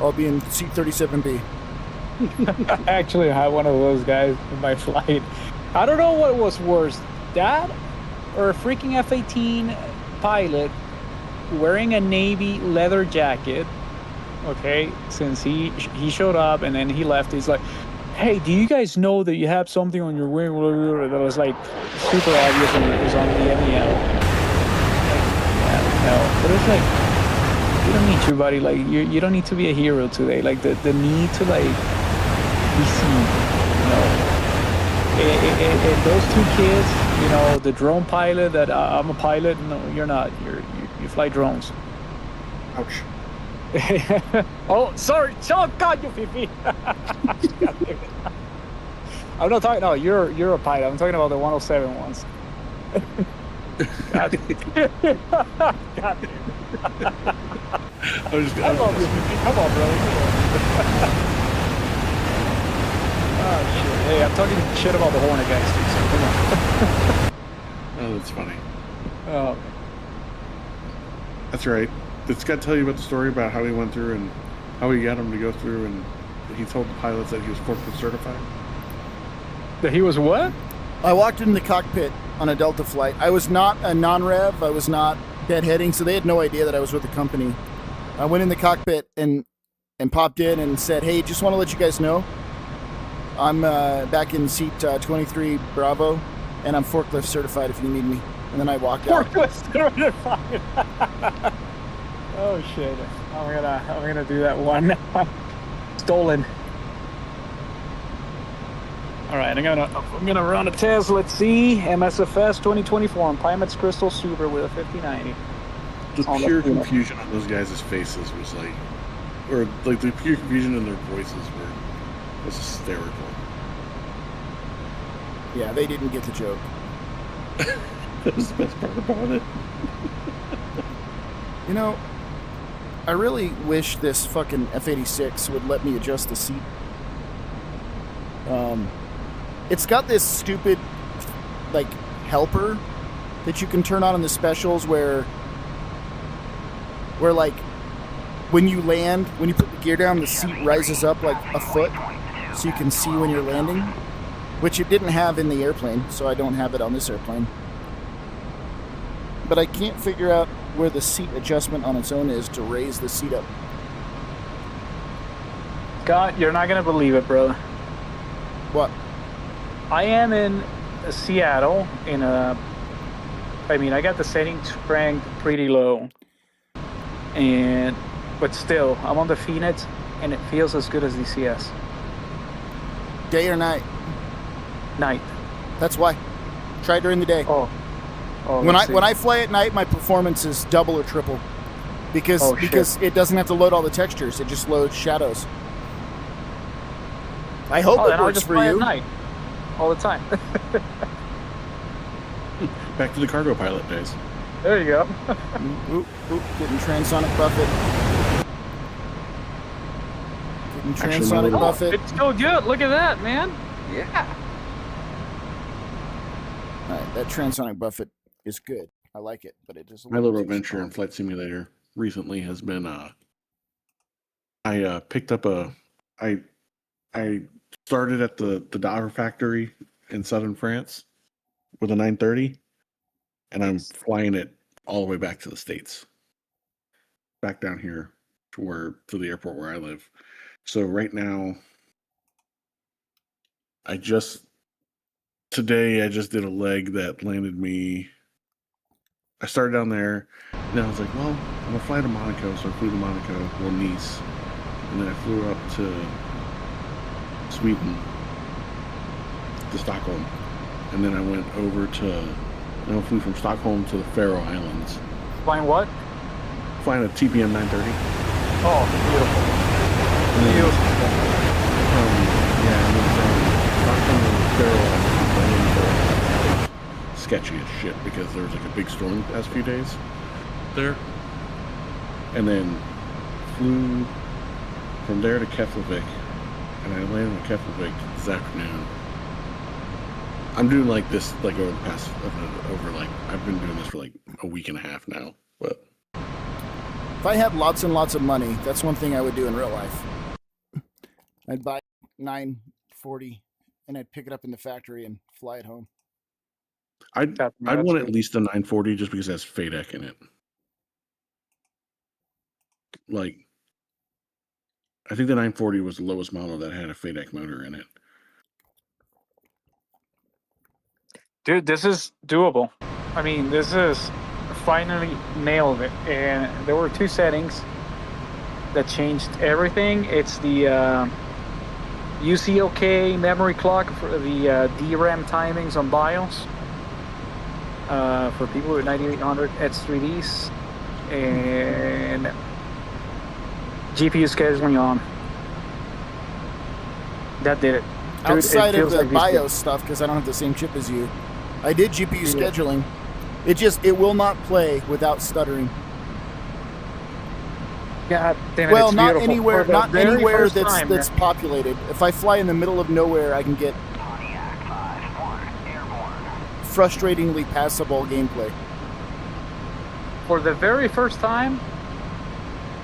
I'll be in seat 37B. I actually had one of those guys in my flight. I don't know what was worse, that or a freaking F-18 pilot wearing a Navy leather jacket. Okay, since he showed up and then he left, he's like, hey, do you guys know that you have something on your wing that was like super obvious when it was on the MEL? Like, no, but it's like, you don't need to, buddy. Like, you don't need to be a hero today. Like, the need to, like, be seen, you know. And those two kids, you know, the drone pilot that I'm a pilot. No, you're not. You fly drones. Ouch. Oh, sorry. Oh, God, you Fifi. I'm not talking. No, you're a pilot. I'm talking about the 107 ones. God. God. I love you, Fifi. Come on, brother. Oh shit. Hey, I'm talking shit about the Hornet guys too. So come on. Oh, that's funny. Oh. That's right. Did Scott tell you about the story about how he went through and how he got him to go through and he told the pilots that he was forklift certified? That he was what? I walked into the cockpit on a Delta flight. I was not a non-rev. I was not deadheading, so they had no idea that I was with the company. I went in the cockpit and popped in and said, hey, just want to let you guys know, I'm back in seat 23 Bravo, and I'm forklift certified if you need me. And then I walked out. Forklift certified. Oh Oh shit! I'm gonna do that one. Stolen. All right, I'm gonna run a test. Let's see, MSFS 2024 on Pimax Crystal Super with a 5090. The On the pure Phoenix. confusion on those guys' faces was like, or like the pure confusion in their voices was hysterical. Yeah, they didn't get the joke. That was the best part about it. You know, I really wish this fucking F-86 would let me adjust the seat. It's got this stupid, like, helper that you can turn on in the specials where like, when you land, when you put the gear down, the seat rises up like a foot so you can see when you're landing, which it didn't have in the airplane, so I don't have it on this airplane. But I can't figure out where the seat adjustment on its own is to raise the seat up. Scott, you're not gonna believe it, brother. What? I am in Seattle in a. I mean, I got the settings cranked pretty low, but still, I'm on the Phoenix, and it feels as good as the CS. Day or night? Night. That's why. Try during the day. Oh, when let's see. I fly at night, my performance is double or triple because Oh, shit. it doesn't have to load all the textures. It just loads shadows. I hope it then I'll works just for fly you. at night, all the time. Back to the cargo pilot days. There you go. Oop, getting transonic buffet. Getting Actually, my transonic little- buffet. It's so good. Look at that, man. Yeah. All right, that transonic buffet is good. I like it, but it just My little adventure in Flight Simulator recently has been I picked up I started at the Dover factory in southern France with a 930, and I'm flying it all the way back to the States, back down here to the airport where I live. So right now, today I just did a leg that landed me. I started down there, and then I was like, well, I'm gonna fly to Monaco, so I flew to Monaco, well, Nice, and then I flew up to Sweden, to Stockholm, and then I went over I flew from Stockholm to the Faroe Islands, Flying what? flying a TPM 930. Oh, beautiful. And then, Beautiful. and then from Stockholm to the Faroe Islands, it was sketchy as shit because there was like a big storm the past few days there, and then flew from there to Keflavik, and I landed in Keflavik this afternoon. I'm doing like this like over the past I've been doing this for like a week and a half now, but If I had lots and lots of money, that's one thing I would do in real life. I'd buy 940 and I'd pick it up in the factory and fly it home. I'd That's want good. at least a 940 just because it has FADEC in it. Like, I think the 940 was the lowest model that had a FADEC motor in it. Dude, this is doable. I mean, this is finally nailed it. And there were two settings that changed everything. It's the UCLK memory clock for the DRAM timings on BIOS for people with 9800 X3Ds, and GPU scheduling on. That did it. Dude, Outside it of feels the like these BIOS stuff, because I don't have the same chip as you, I did GPU Yeah. scheduling. It will not play without stuttering. God damn it, Well, it's not beautiful. anywhere, For the not very anywhere first that's time, that's populated. If I fly in the middle of nowhere, I can get Pontiac 5-1 airborne. frustratingly passable gameplay. For the very first time,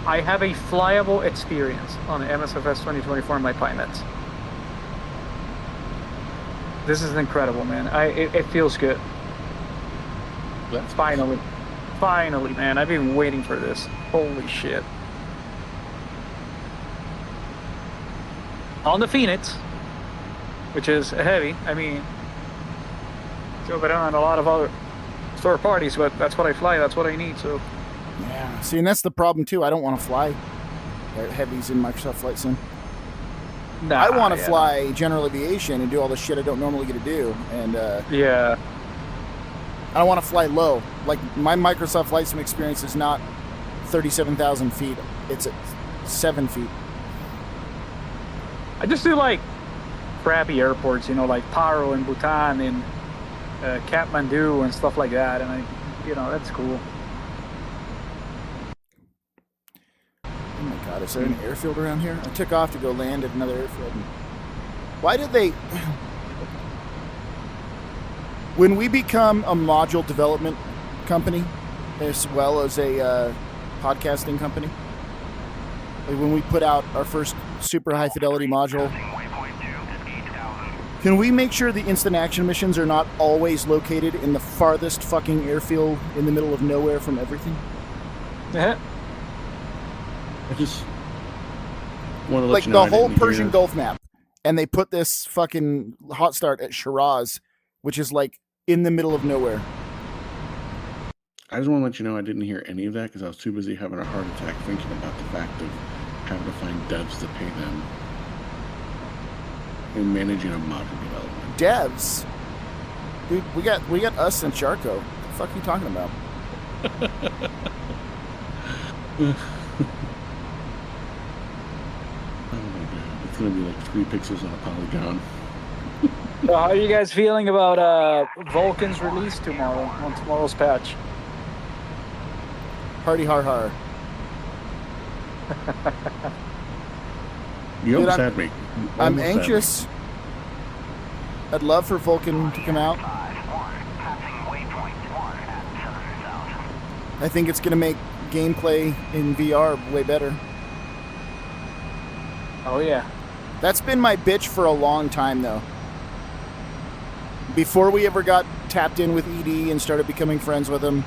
I have a flyable experience on the MSFS 2024 in my Pimax. This is incredible, man. It feels good. That's Finally, man. I've been waiting for this. Holy shit. On the Phoenix, which is heavy. I mean, it's over on a lot of other store parties, but that's what I fly. That's what I need. So Yeah. See, and that's the problem too. I don't want to fly heavies in Microsoft Flight Sim. Nah, I want to yeah. fly general aviation and do all the shit I don't normally get to do, and Yeah. I want to fly low. Like my Microsoft Flight Sim experience is not 37,000 feet; it's at 7 feet. I just do like crappy airports, you know, like Paro in Bhutan and Kathmandu and stuff like that, and that's cool. Oh my god, is there an airfield around here? I took off to go land at another airfield. Why did they... When we become a module development company, as well as a podcasting company, like when we put out our first super high fidelity module, Waypoint 2 is 8,000. can we make sure the instant action missions are not always located in the farthest fucking airfield in the middle of nowhere from everything? Yeah. I just want to let Like you know the I whole didn't Persian hear- Gulf map, and they put this fucking hot start at Shiraz, which is like in the middle of nowhere. I just want to let you know I didn't hear any of that because I was too busy having a heart attack thinking about the fact of having to find devs to pay them and managing a module development. Devs, dude, we got us and Charco. What the fuck are you talking about? Oh my god, it's gonna be like 3 pixels on a polygon. So how are you guys feeling about Vulcan's release tomorrow on tomorrow's patch? Hardy har har. You Dude, almost I'm- had me. You I'm almost had me. anxious. I'd love for Vulcan to come out. 5-1, passing waypoint 1 at 7,000. I think it's gonna make gameplay in VR way better. Oh yeah. That's been my bitch for a long time, though. Before we ever got tapped in with ED and started becoming friends with him,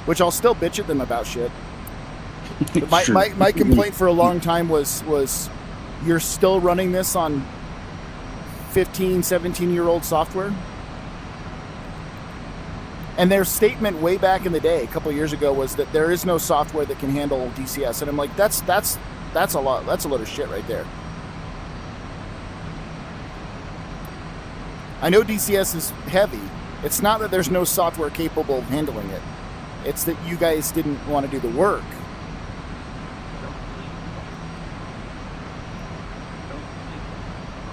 which I'll still bitch at them about shit. But my, Sure. my complaint for a long time was you're still running this on 15, 17-year-old software? And their statement way back in the day, a couple of years ago, was that there is no software that can handle DCS. And I'm like, that's a lot of shit right there. I know DCS is heavy. It's not that there's no software capable of handling it. It's that you guys didn't want to do the work.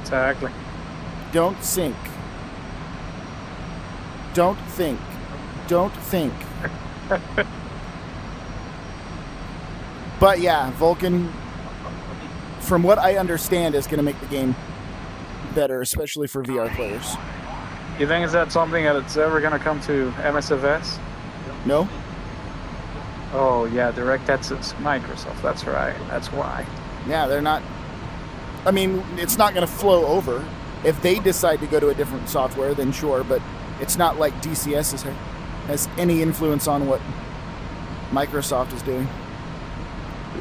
Exactly. Don't think. Don't think. Don't think. But yeah, Vulcan, from what I understand, is going to make the game better, especially for VR players. You think is that something that it's ever gonna come to MSFS? No? Oh yeah, DirectX is Microsoft. That's right. That's why. Yeah, they're not. I mean, it's not going to flow over. If they decide to go to a different software, then sure, but it's not like DCS has any influence on what Microsoft is doing.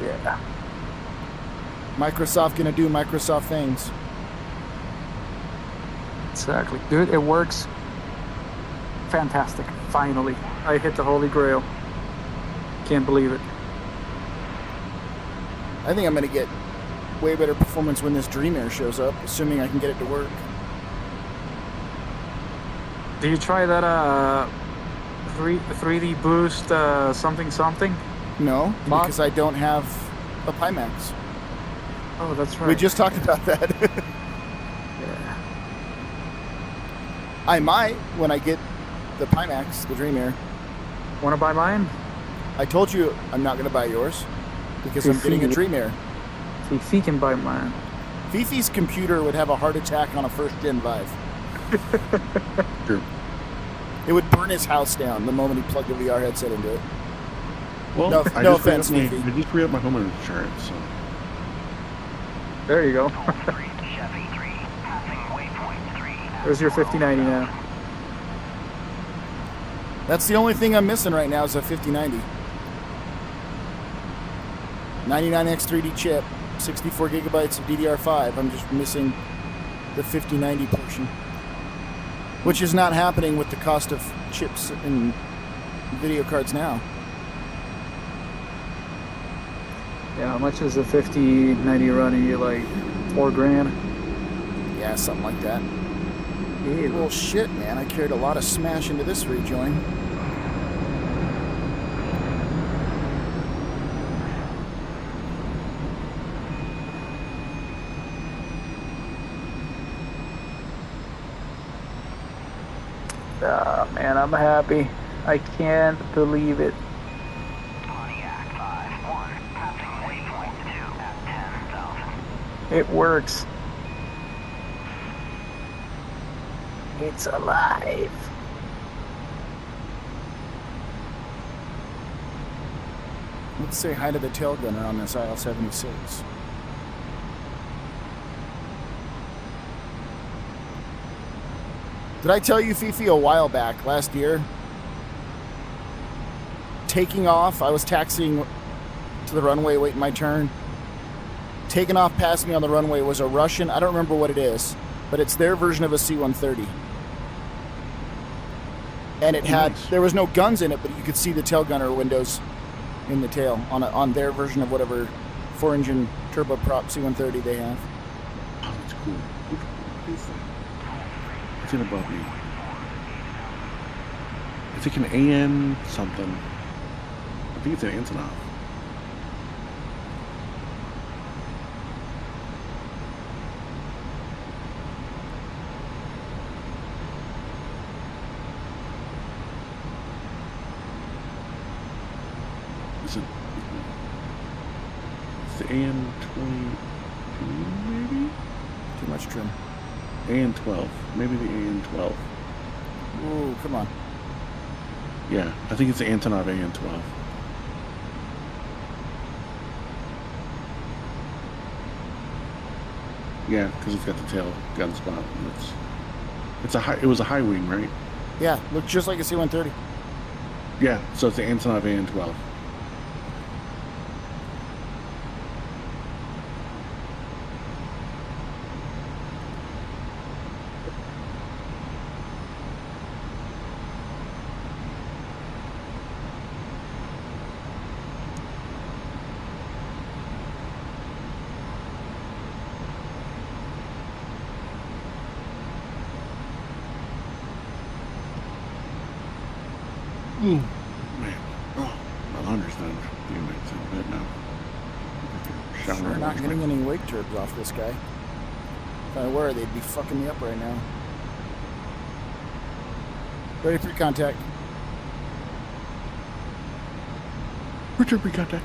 Yeah. Microsoft going to do Microsoft things. Exactly. Dude, it works. Fantastic. Finally. I hit the holy grail. Can't believe it. I think I'm going to get way better performance when this Dreamair shows up, assuming I can get it to work. Do you try that 3D boost something? No, Mod? because I don't have a Pimax. Oh, that's right. We just talked about that. Yeah. I might when I get the Pimax, the Dreamair. Want to buy mine? I told you I'm not going to buy yours because I'm getting a Dreamair. Fifi can buy mine. Fifi's computer would have a heart attack on a first-gen Vive. Sure. It would burn his house down the moment he plugged a VR headset into it. Well, No- I no just re-upped offense, my- Fifi. I just re-upped my home insurance, so There you go. 3, Chevy 3, passing waypoint 3 at There's your 5090 now. That's the only thing I'm missing right now is a 5090. 99X 3D chip, 64 gigabytes of DDR5. I'm just missing the 5090 portion, which is not happening with the cost of chips and video cards now. Yeah, how much is a 50/90 runner? Like $4,000? Yeah, something like that. Yeah. Well, shit, man. I carried a lot of smash into this rejoin. Man, I'm happy. I can't believe it. Pontiac 5-1, passing waypoint 2 at 10,000. It works. It's alive. Let's say hi to the tail gunner on this IL-76. Did I tell you, Fifi, a while back, last year? Taking off, I was taxiing to the runway, waiting my turn. Taking off past me on the runway was a Russian, I don't remember what it is, but it's their version of a C-130. And it had, Nice. there was no guns in it, but you could see the tail gunner windows in the tail on their version of whatever 4-engine turboprop C-130 they have. Oh, that's cool. What is that? It's in above me. I think an AN something. I think it's an Antonov. Is it? It's the AN-22 maybe? Too much trim. AN-12. Maybe the AN-12. Ooh, come on. Yeah, I think it's the Antonov AN-12. Yeah, because it's got the tail gun spot. And it's a high. It was a high wing, right? Yeah, looked just like a C-130. Yeah, so it's the Antonov AN-12. Man, oh, my laundry's done. You might say that now. Shower. We're not getting any wake turbs off this guy. If I were, they'd be fucking me up right now. Ready for contact. Richard, contact.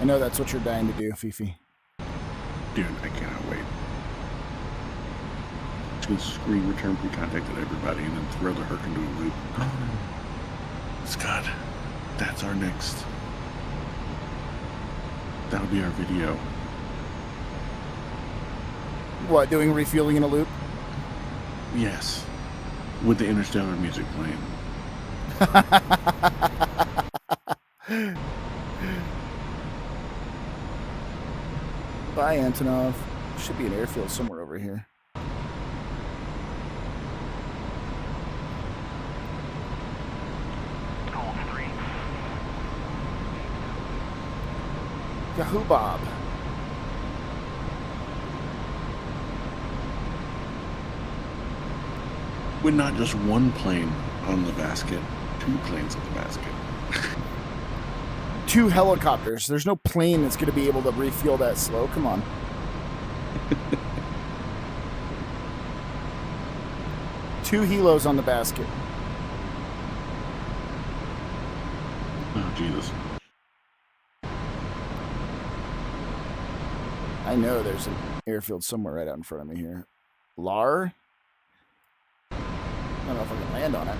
I know that's what you're dying to do, Fifi. Dude, I cannot wait. Just gonna scream return pre-contact at everybody and then throw the Herc into a loop. Scott, that's our next. That'll be our video. What, doing refueling in a loop? Yes. With the Interstellar music playing. Bye, Antonov. Should be an airfield somewhere over here. Gold 3. Yahoo Bob. With not just one plane on the basket, 2 planes on the basket. 2 helicopters. There's no plane that's going to be able to refuel that slow. Come on. Two helos on the basket. Oh, Jesus. I know there's an airfield somewhere right out in front of me here. Lar? I don't know if I can land on it.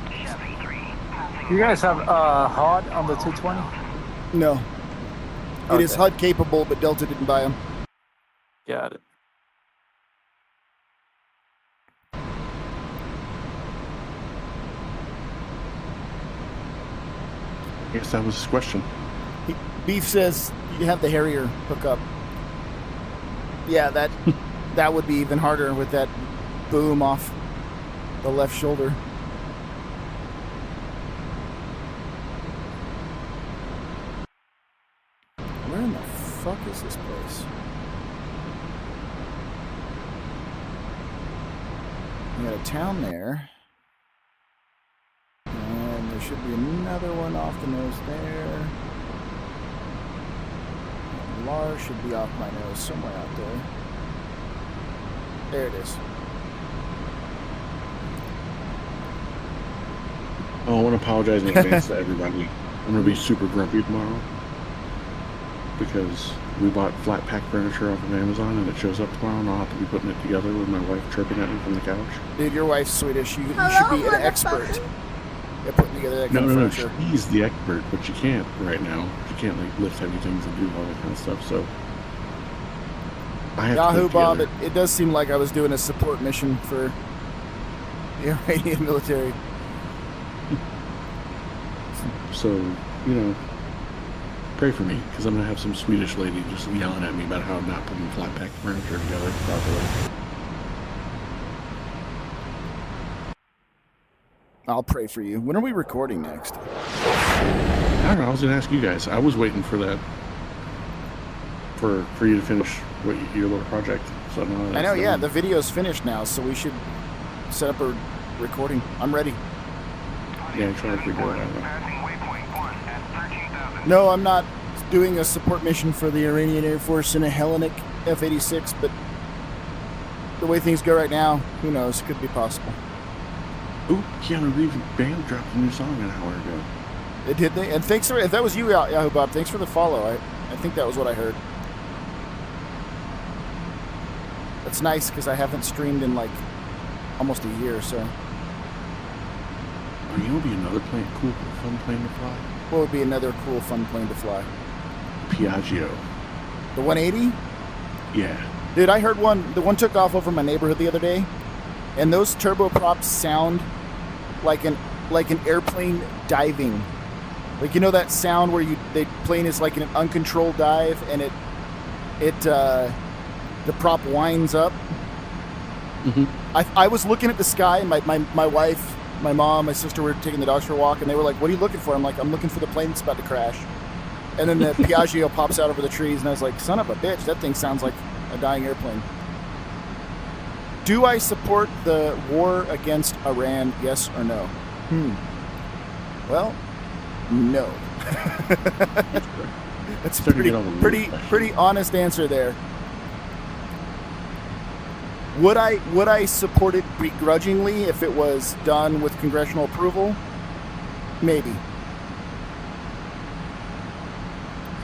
Chevy 3, passing You guys have HOD on the 220? No. It is Okay. HUD capable, but Delta didn't buy them. Got it. Yes, that was his question. Beef says you have the Harrier hookup. Yeah, that would be even harder with that boom off the left shoulder. Where in the fuck is this place? We got a town there. And there should be another one off the nose there. And Lars should be off my nose somewhere out there. There it is. Oh, I want to apologize in advance to everybody. I'm going to be super grumpy tomorrow because we bought flat pack furniture off of Amazon and it shows up tomorrow and I'll have to be putting it together with my wife chirping at me from the couch. Dude, your wife's Swedish. You should be an expert at putting together that kind of furniture. She's the expert, but she can't right now. She can't like lift heavy things and do all that kind of stuff. So I have Yahoo to put Bob, together. it does seem like I was doing a support mission for the Iranian military. So, you know, pray for me because I'm going to have some Swedish lady just yelling at me about how I'm not putting flat pack furniture together properly. I'll pray for you. When are we recording next? I don't know. I was going to ask you guys. I was waiting for that. For you to finish your little project. So now I know, yeah. The video's finished now, so we should set up a recording. I'm ready. Yeah, I'm trying to figure it out. Passing waypoint 1 at 13,000. No, I'm not doing a support mission for the Iranian Air Force in a Hellenic F-86, but the way things go right now, who knows? Could be possible. Ooh, Keanu Reeves band dropped a new song an hour ago. Did they? And thanks for, if that was you, Yahoo Bob, thanks for the follow. I think that was what I heard. That's nice because I haven't streamed in like almost a year or so. Oh, you know what would be another plane, cool, fun plane to fly? What would be another cool, fun plane to fly? Piaggio. The 180? Yeah. Dude, I heard one. The one took off over my neighborhood the other day, and those turboprops sound like an airplane diving. Like, you know that sound where the plane is like in an uncontrolled dive, and the prop winds up. Mm-hmm. I was looking at the sky, and my wife, my mom, my sister were taking the dogs for a walk, and they were like, "What are you looking for?" I'm like, "I'm looking for the plane that's about to crash." And then the Piaggio pops out over the trees, and I was like, "Son of a bitch, that thing sounds like a dying airplane." Do I support the war against Iran, yes or no? Well, no. That's a pretty honest answer there. Would I support it begrudgingly if it was done with congressional approval? Maybe.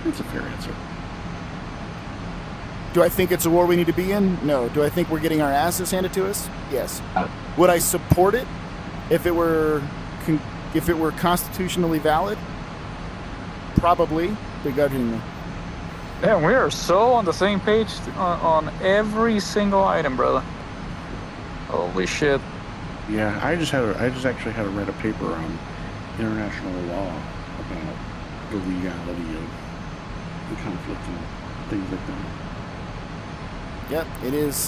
That's a fair answer. Do I think it's a war we need to be in? No. Do I think we're getting our asses handed to us? Yes. Would I support it if it were constitutionally valid? Probably, begrudgingly. Yeah, we are so on the same page on every single item, brother. Holy shit. Yeah, I just actually had to read a paper on international law about the legality of the conflict and things like that. Yep, it is.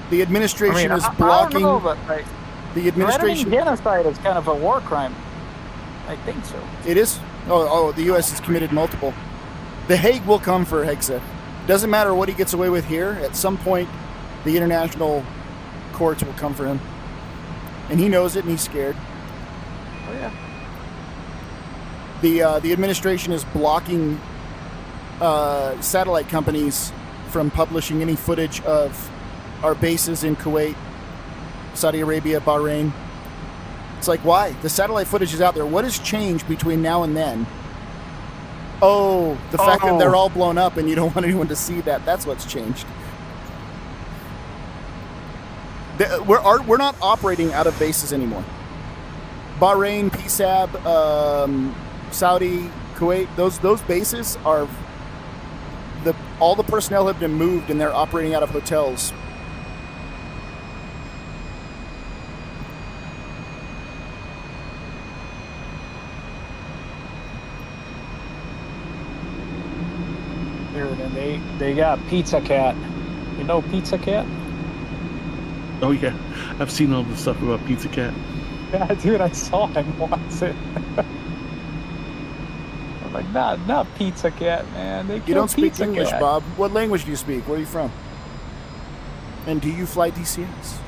The administration is blocking. I don't know, but like, the administration. threatening genocide is kind of a war crime. I think so. It is. Oh, the U.S. has committed multiple. The Hague will come for Hegseth. Doesn't matter what he gets away with here. At some point, the international courts will come for him, and he knows it, and he's scared. Oh yeah. The administration is blocking satellite companies from publishing any footage of our bases in Kuwait, Saudi Arabia, Bahrain. It's like, why? The satellite footage is out there. What has changed between now and then? Oh, the fact that they're all blown up and you don't want anyone to see that. That's what's changed. We're not operating out of bases anymore. Bahrain, PSAB, Saudi, Kuwait, those bases are... all the personnel have been moved and they're operating out of hotels. Dude, and they got Pizza Cat You know Pizza Cat? Oh yeah, I've seen all the stuff about Pizza Cat. Yeah, dude, I saw him once. I'm like, not Pizza Cat, man. They You killed don't speak Pizza English, Cat. Bob. What language do you speak? Where are you from? And do you fly DCS?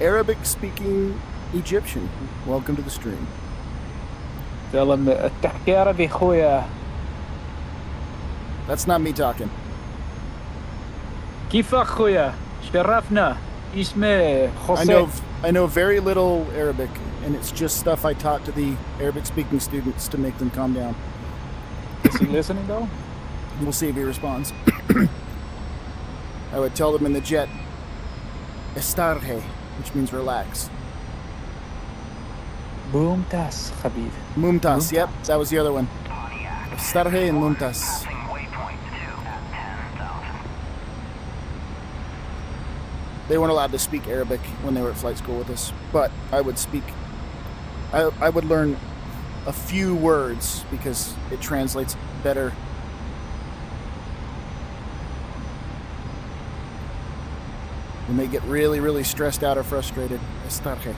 Arabic-speaking Egyptian. Welcome to the stream. Tell him تحكي عربي خويا. That's not me talking. كيفك خويا؟ شرفنا. اسمي خوسيه. I know very little Arabic, and it's just stuff I taught to the Arabic-speaking students to make them calm down. Is he listening though? We'll see if he responds. I would tell them in the jet, estarhe, which means relax. Mumtaz, Khabib. Mumtaz, yep, that was the other one. Estarhe and Mumtaz. Passing waypoint 2 at 10,000. They weren't allowed to speak Arabic when they were at flight school with us, but I would speak. I would learn a few words because it translates better. When they get really, really stressed out or frustrated, estarje.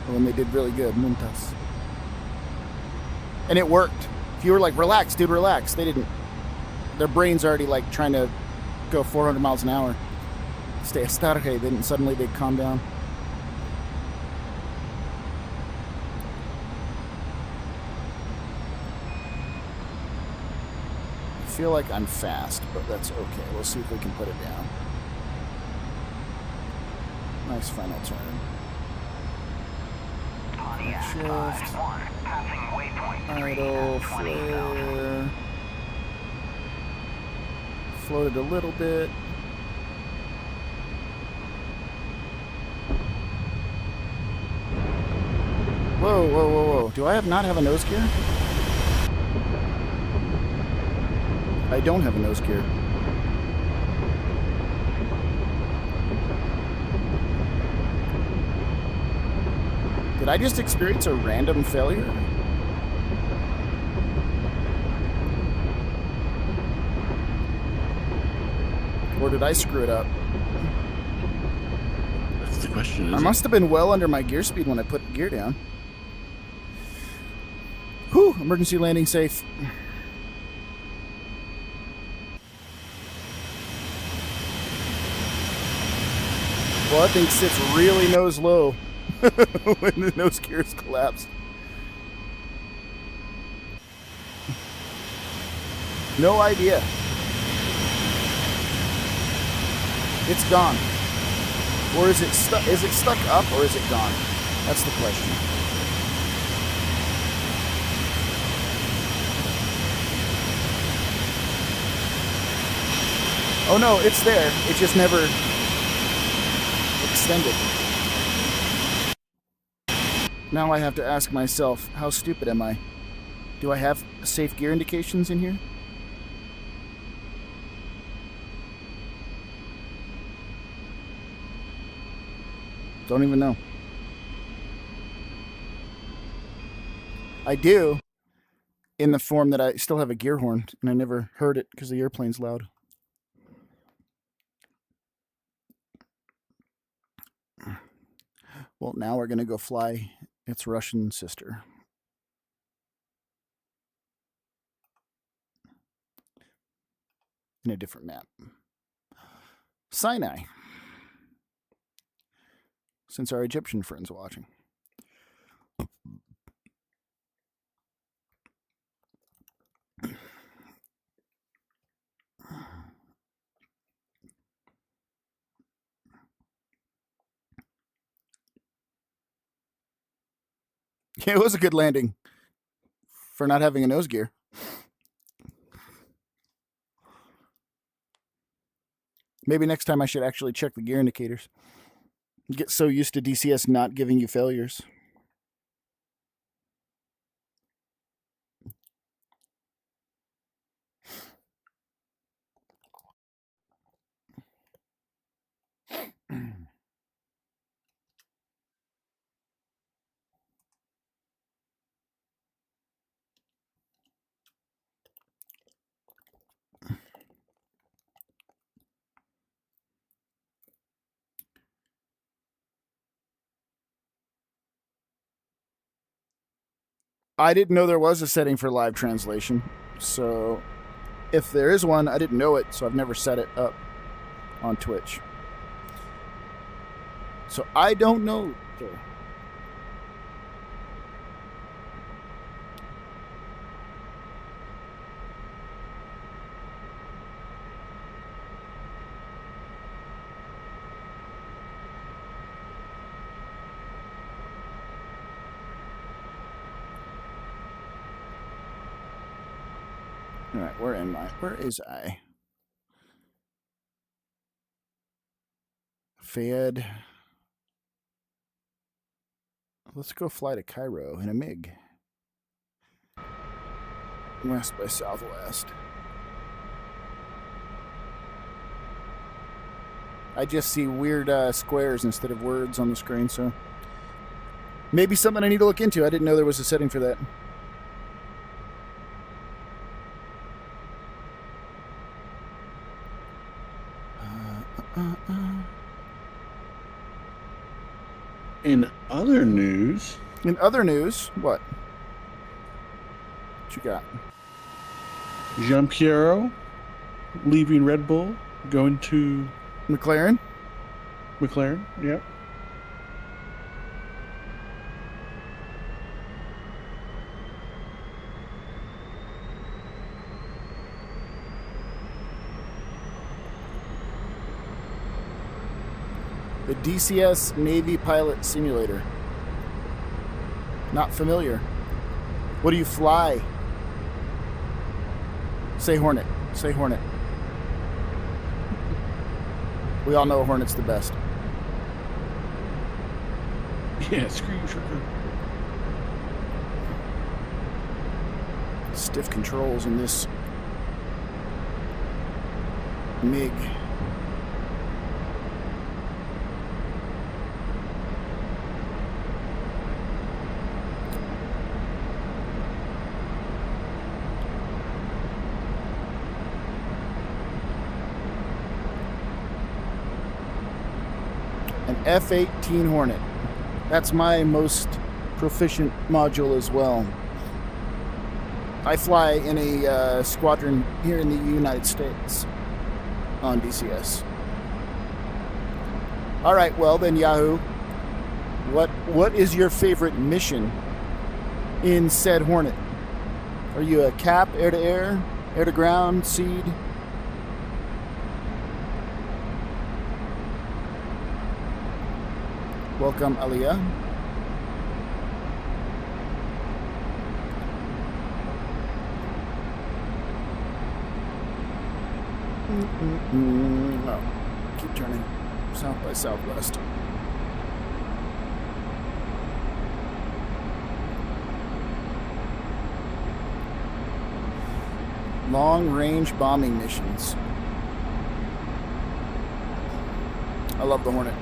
Or when they did really good, Mumtaz. And it worked. If you were like, relax, dude, relax, they didn't. Their brain's already like trying to go 400 miles an hour. Stay estarje, then suddenly they'd calm down. I feel like I'm fast, but that's okay. We'll see if we can put it down. Nice final turn. Pontiac Shift. 5-1, passing waypoint 3 Idle, at 20,000. flare. Floated a little bit. Whoa, whoa, whoa, whoa. Do I not have a nose gear? I don't have a nose gear. Did I just experience a random failure? Or did I screw it up? That's the question. I must have been well under my gear speed when I put gear down. Whew, emergency landing safe. Well, that thing sits really nose low when the nose gears collapsed. No idea. It's gone. Or is it stuck? Is it stuck up or is it gone? That's the question. Oh no, it's there. It just never extended. Now I have to ask myself, how stupid am I? Do I have safe gear indications in here? Don't even know. I do, in the form that I still have a gear horn, and I never heard it because the airplane's loud. Well, now we're going to go fly its Russian sister. In a different map. Sinai. Since our Egyptian friends are watching. Yeah, it was a good landing for not having a nose gear. Maybe next time I should actually check the gear indicators. Get so used to DCS not giving you failures. I didn't know there was a setting for live translation. So if there is one, I didn't know it, so I've never set it up on Twitch. So I don't know. All right, where is I? Fayed. Let's go fly to Cairo in a MiG. West by Southwest. I just see weird squares instead of words on the screen, so maybe something I need to look into. I didn't know there was a setting for that. In other news, what? What you got? Giampiero leaving Red Bull, going to McLaren? McLaren. Yep. The DCS Navy Pilot Simulator. Not familiar. What do you fly? Say Hornet. Say Hornet. We all know Hornet's the best. Yeah, screw you, Shredder. Stiff controls in this MiG. An F-18 Hornet. That's my most proficient module as well. I fly in a squadron here in the United States on DCS. All right, well then, Yahoo, what is your favorite mission in said Hornet? Are you a cap, air-to-air, air-to-ground, seed? Welcome, Aliyah. Oh, keep turning south by southwest. Long-range bombing missions. I love the Hornet.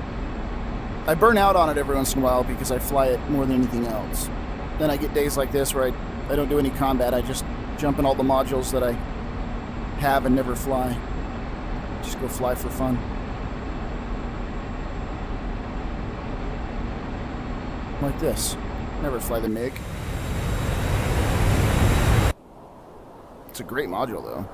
I burn out on it every once in a while because I fly it more than anything else. Then I get days like this where I don't do any combat. I just jump in all the modules that I have and never fly. Just go fly for fun. Like this. Never fly the MiG. It's a great module though.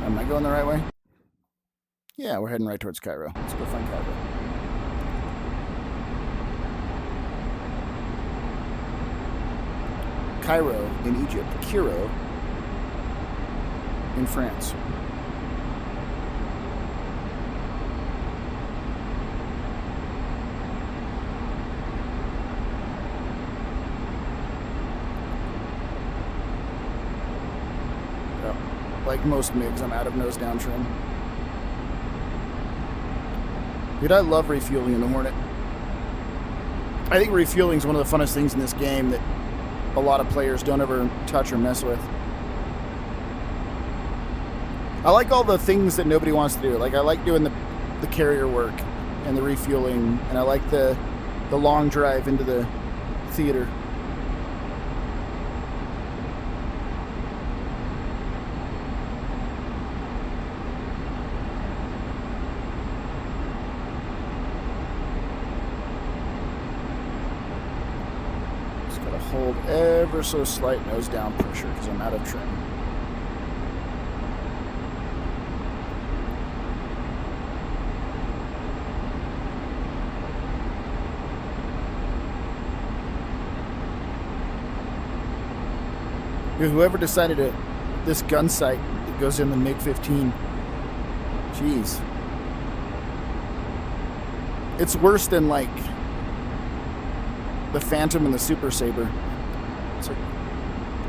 Am I going the right way? Yeah, we're heading right towards Cairo. Let's go find Cairo. Cairo in Egypt. Cairo in France. Like most MiGs, I'm out of nose down trim. Dude, I love refueling in the Hornet. I think refueling is one of the funnest things in this game that a lot of players don't ever touch or mess with. I like all the things that nobody wants to do. Like, I like doing the carrier work and the refueling, and I like the the long drive into the theater. Just gotta hold ever so slight nose down pressure because I'm out of trim. Whoever decided this gun sight that goes in the MiG-15, jeez, it's worse than like the Phantom and the Super Saber. It's like,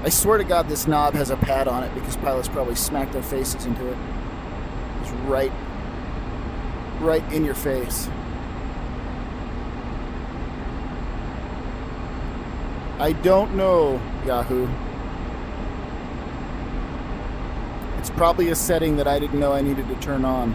I swear to God, this knob has a pad on it because pilots probably smack their faces into it. It's right in your face. I don't know, Yahoo. It's probably a setting that I didn't know I needed to turn on.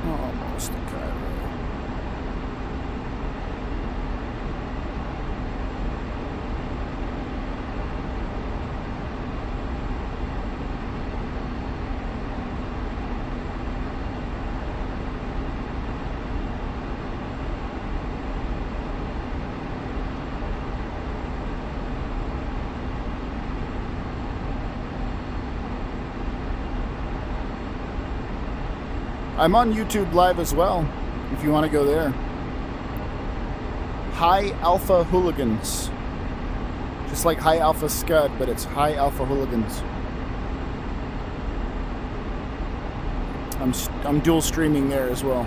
Almost a Cairo. I'm on YouTube Live as well, if you want to go there. High Alpha Hooligans. Just like High Alpha Scud, but it's High Alpha Hooligans. I'm dual streaming there as well.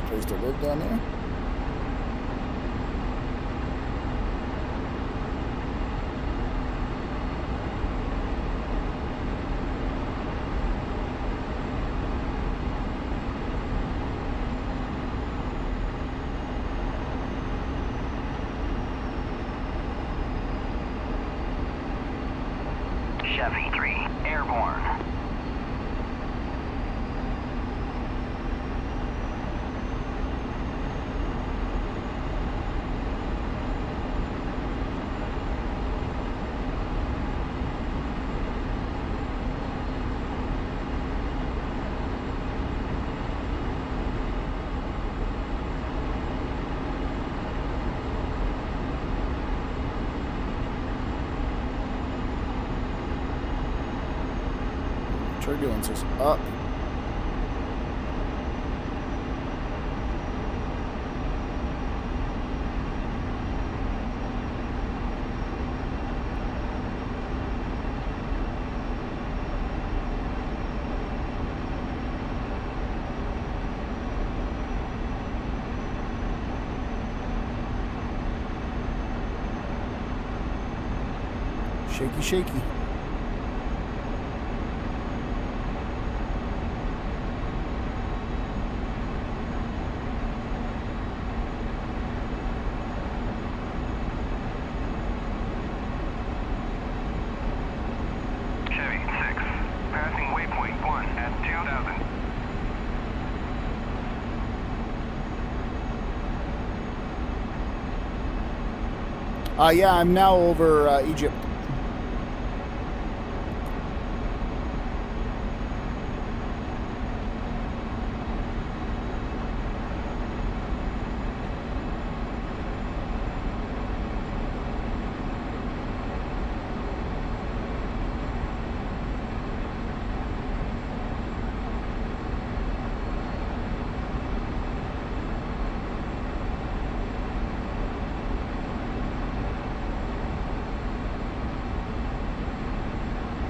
Place to live down there. Chevy 3, airborne. Turbulence is up. Shaky, shaky. Yeah, I'm now over Egypt.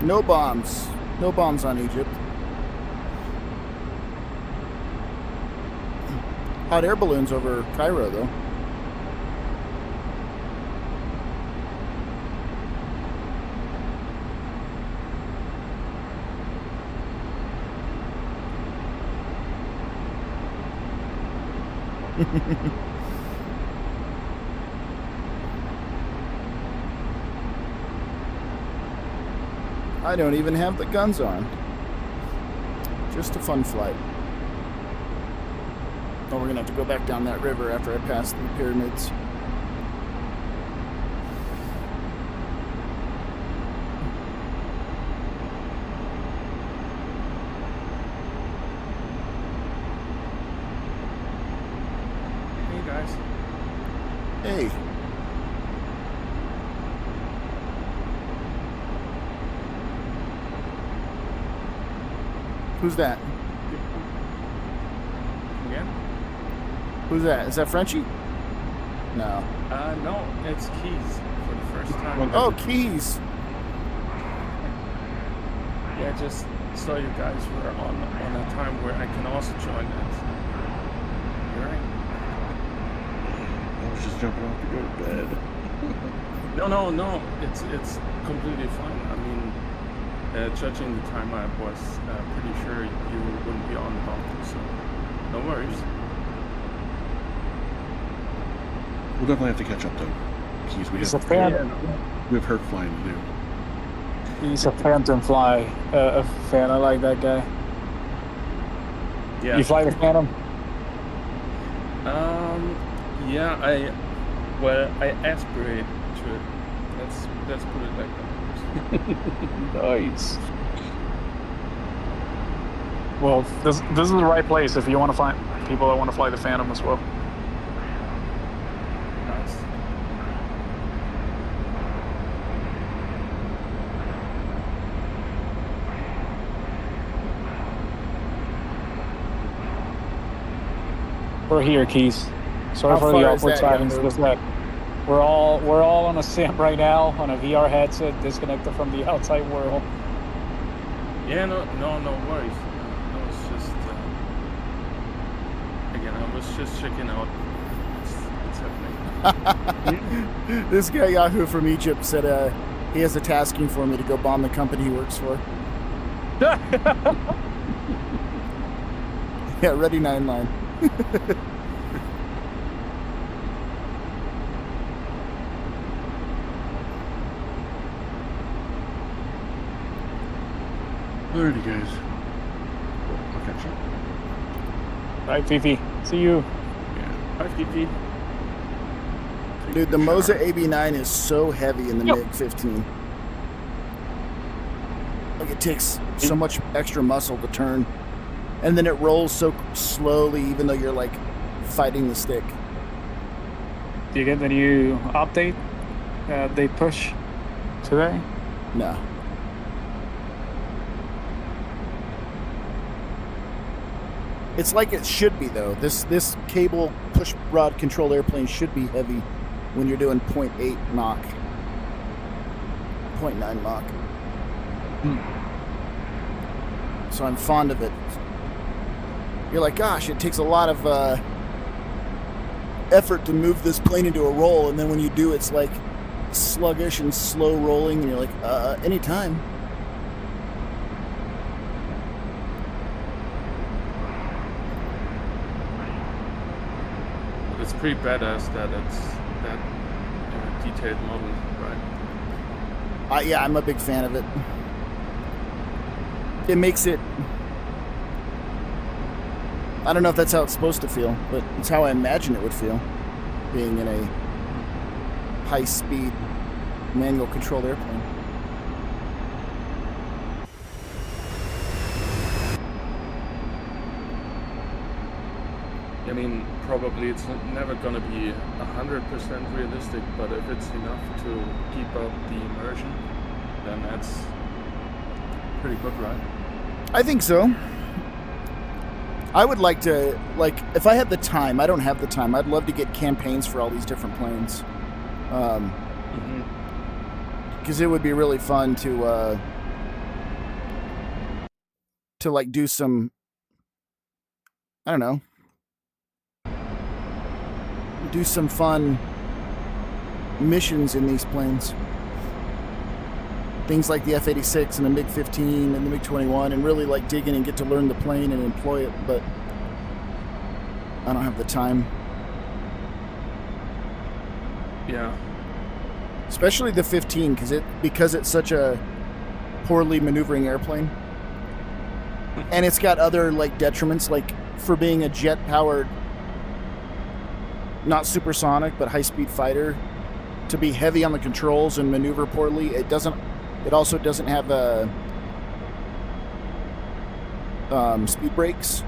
No bombs. No bombs on Egypt. Hot air balloons over Cairo, though. I don't even have the guns on. Just a fun flight. Oh, we're gonna have to go back down that river after I pass the pyramids. Hey guys. Hey. Who's that? Again? Who's that? Is that Frenchie? No. No, it's Keys for the first time. Oh, Keys. Yeah, I just saw you guys were on a time where I can also join that. You're right. I was just jumping off to go to bed. No, it's completely fine. I mean, judging the time, I was pretty sure you wouldn't be on the bump, so no worries. We'll definitely have to catch up, though. Keys, we He's a have fan. Herc flying to do. He's a Phantom Fly a fan. I like that guy. Yeah. You fly the Phantom? Yeah, I aspirate to it. Let's put it like that. Nice. Well, this is the right place if you want to find people that want to fly the Phantom as well. Nice. We're here, Keys. Sorry How for the far is awkward that, silence. Yahoo? Just that we're all on a sim right now on a VR headset, disconnected from the outside world. Yeah, no worries. I was just again, I was just checking out what's happening. This guy Yahoo from Egypt said he has a tasking for me to go bomb the company he works for. Yeah, ready 9-line. Alrighty, guys. I'll catch up. Right, Fifi. See you. Yeah. Hi, Fifi. Dude, the Moza AB9 is so heavy in the Yep. MiG-15. Like, it takes so much extra muscle to turn. And then it rolls so slowly, even though you're, like, fighting the stick. Do you get the new update they push today? No. It's like it should be, though. This cable push rod controlled airplane should be heavy when you're doing 0.8 Mach. 0.9 Mach. So I'm fond of it. You're like, gosh, it takes a lot of effort to move this plane into a roll, and then when you do, it's like sluggish and slow rolling, and you're like, anytime. It's pretty badass that it's that detailed model, right? Yeah, I'm a big fan of it. It makes it... I don't know if that's how it's supposed to feel, but it's how I imagine it would feel, being in a high-speed, manual-controlled airplane. I mean, probably it's never gonna be 100% realistic, but if it's enough to keep up the immersion, then that's pretty good, right? I think so. I would like to, like, if I had the time, I don't have the time, I'd love to get campaigns for all these different planes. Because it would be really fun to to like do some, I don't know, do some fun missions in these planes. Things like the F-86 and the MiG-15 and the MiG-21, and really like dig in and get to learn the plane and employ it, but I don't have the time. Yeah. Especially the 15, because it's such a poorly maneuvering airplane. And it's got other like detriments, like for being a jet-powered, not supersonic, but high-speed fighter, to be heavy on the controls and maneuver poorly. It also doesn't have speed brakes.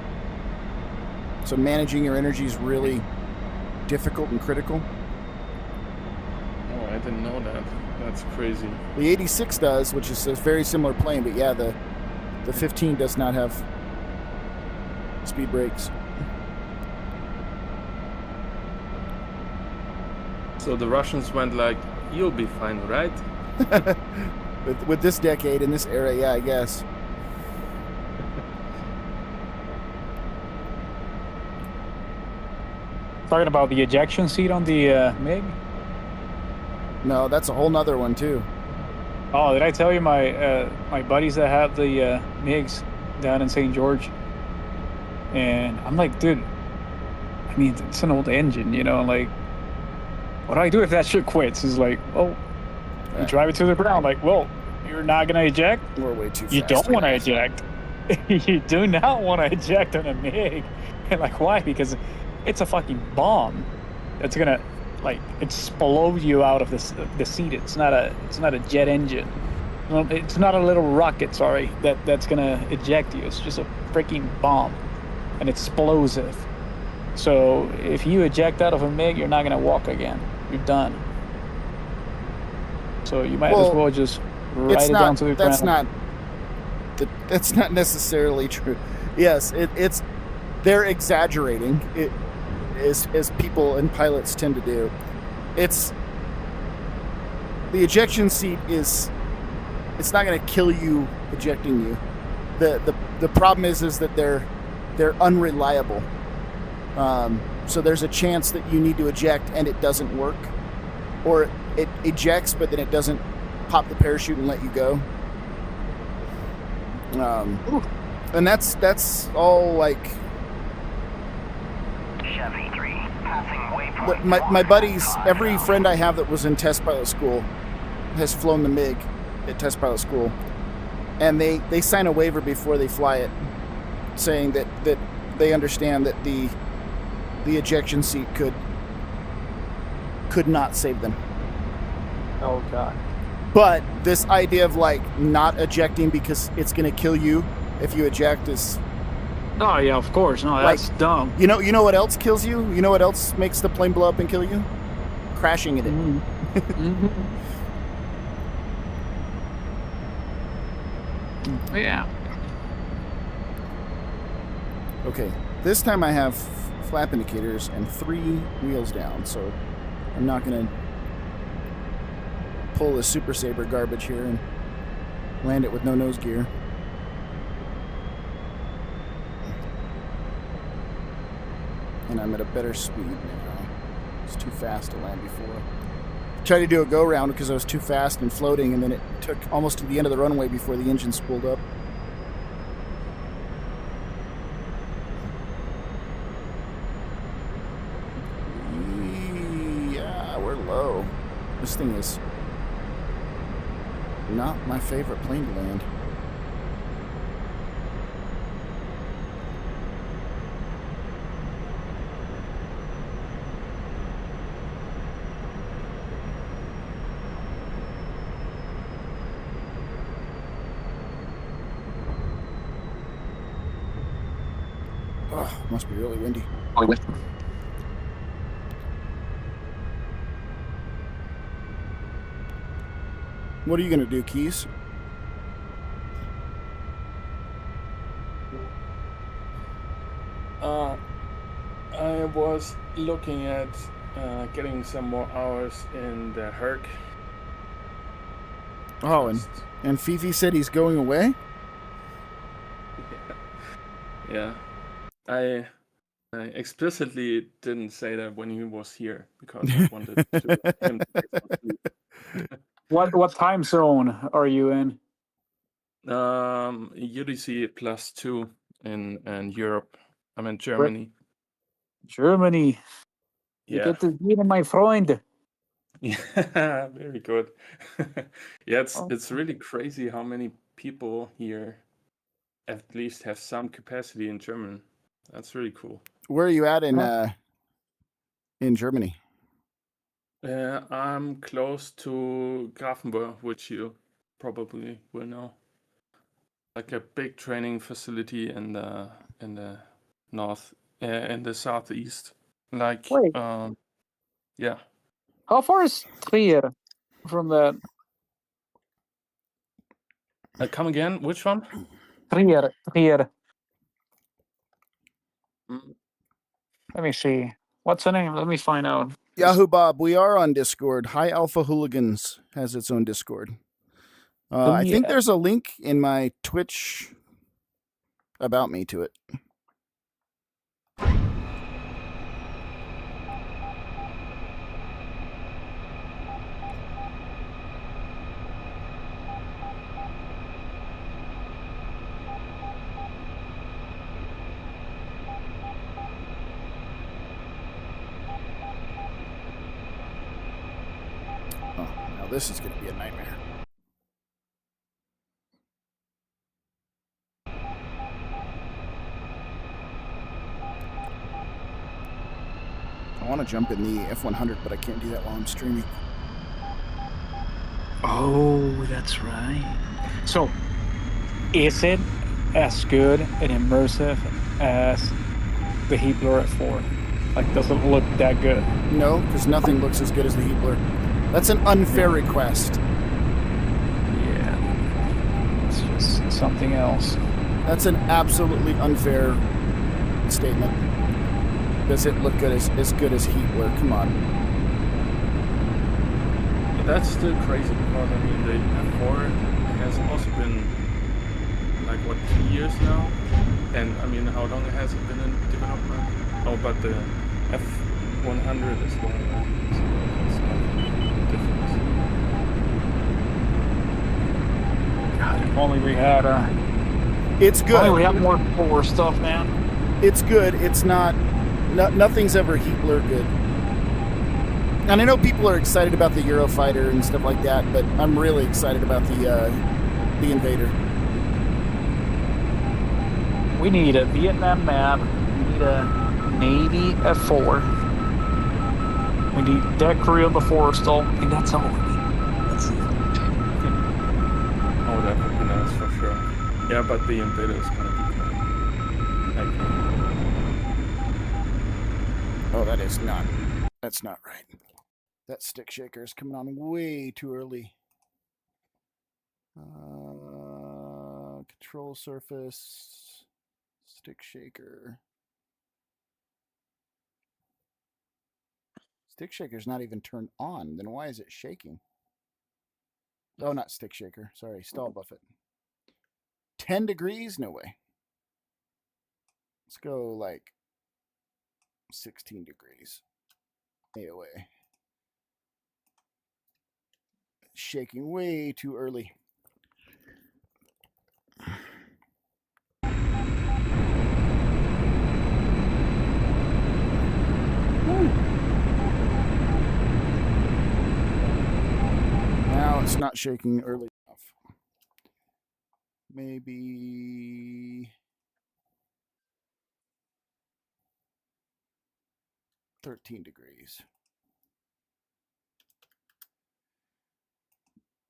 So managing your energy is really difficult and critical. Oh, I didn't know that. That's crazy. The 86 does, which is a very similar plane, but yeah, the 15 does not have speed brakes. So the Russians went like, "You'll be fine, right?" With this decade and this era, yeah, I guess. Talking about the ejection seat on the MiG. No, that's a whole nother one too. Oh, did I tell you my my buddies that have the MiGs down in St. George? And I'm like, dude, I mean, it's an old engine, you know, like, what do I do if that shit quits? He's like, well, you drive it to the ground. Like, well, you're not going to eject? We're way too fast. You don't want to eject. You do not want to eject on a MiG. And like, why? Because it's a fucking bomb that's going to, like, explode you out of the seat. It's not a jet engine. Well, it's not a little rocket, sorry, that's going to eject you. It's just a freaking bomb. And explosive. So if you eject out of a MiG, you're not going to walk again. You're done. So you might as well just ride it down to the ground. That's not necessarily true. Yes, it's they're exaggerating it, as people and pilots tend to do. It's the ejection seat it's not going to kill you ejecting you. The problem is that they're unreliable. So there's a chance that you need to eject and it doesn't work, or it ejects but then it doesn't pop the parachute and let you go. And that's all like. Chevy 3, passing waypoint. My buddies, every friend I have that was in test pilot school has flown the MiG at test pilot school, and they sign a waiver before they fly it, saying that they understand that the ejection seat could not save them. Oh God. But this idea of like not ejecting because it's going to kill you if you eject is. Oh yeah, of course. No, that's dumb. You know what else kills you? You know what else makes the plane blow up and kill you? Crashing in it. Mm-hmm. Yeah. Okay, this time I have flap indicators and 3 wheels down, so I'm not going to pull the Super Sabre garbage here and land it with no nose gear. And I'm at a better speed now. It's too fast to land before. Tried to do a go-round because I was too fast and floating, and then it took almost to the end of the runway before the engine spooled up. Yeah, we're low. This thing is not my favorite plane to land. Oh, must be really windy. What are you going to do, Keys? I was looking at getting some more hours in the Herc. Oh, and Fifi said he's going away? Yeah. Yeah, I explicitly didn't say that when he was here because I wanted him to get some food. What time zone are you in? UDC +2 in Europe. I'm in Germany. Germany. You Yeah. get to meet my friend. Yeah, very good. Yeah, Oh. it's really crazy how many people here at least have some capacity in German. That's really cool. Where are you at Huh? in Germany? I'm close to Grafenberg, which you probably will know. Like a big training facility in the north, in the southeast. Like, Wait, yeah. how far is Trier from that? Come again? Which one? Trier. Mm, Let me see. What's the name? Let me find out. Yahoo Bob, we are on Discord. High Alpha Hooligans has its own Discord. I think Trier. there's a link in my Twitch about me to it. Oh, now this is going to be a nightmare. I want to jump in the F100, but I can't do that while I'm streaming. Oh, that's right. So, is it as good and immersive as the Heatblur at 4? Like, does it look that good? No, because nothing looks as good as the Heatblur. That's an unfair request. Yeah. It's just something else. That's an absolutely unfair statement. Does it look good as good as Heatblur? Come on. That's still crazy because I mean the F4 has also been like what 2 years now, and I mean how long has it been in development? Oh, but the F100 is longer, so it's not different. God, if only we had It's if only we good. had more 4 stuff, man. It's good. It's not. Nothing's ever Heatblur good. And I know people are excited about the Eurofighter and stuff like that, but I'm really excited about the Invader. We need a Vietnam map. We need a Navy F4. We need deck crew of the Forrestal, and that's all we need. That's it. Oh, that would be nice for sure. Yeah, but the Invader is gonna be like Oh, that's not right. That stick shaker is coming on way too early. Control surface, stick shaker. Stick shaker's not even turned on. Then why is it shaking? Oh, not stick shaker. Sorry, stall buffet. 10 degrees? No way. Let's go like 16 degrees. AOA. Shaking way too early. Now it's not shaking early enough. Maybe 13 degrees.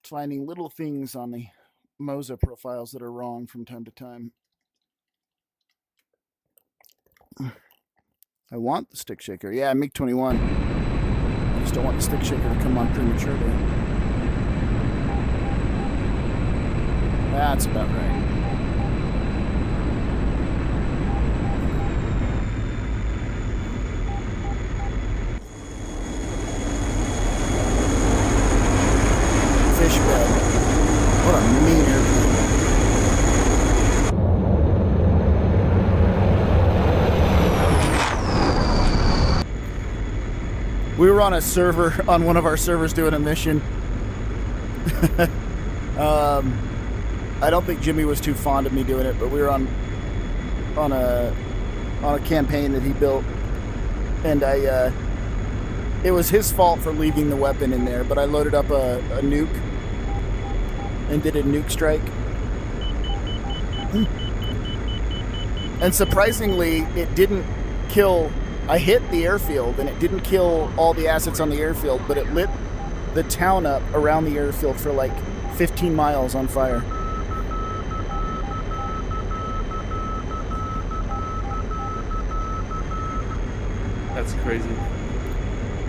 Finding little things on the Moza profiles that are wrong from time to time. I want the stick shaker. Yeah, MiG-21. I just don't want the stick shaker to come on prematurely. That's about right. Fish bed. What a mean airplane. We were on a server, on one of our servers doing a mission. I don't think Jimmy was too fond of me doing it, but we were on a campaign that he built, and it was his fault for leaving the weapon in there, but I loaded up a nuke and did a nuke strike. And surprisingly, it didn't kill. I hit the airfield, and it didn't kill all the assets on the airfield, but it lit the town up around the airfield for like 15 miles on fire. That's crazy.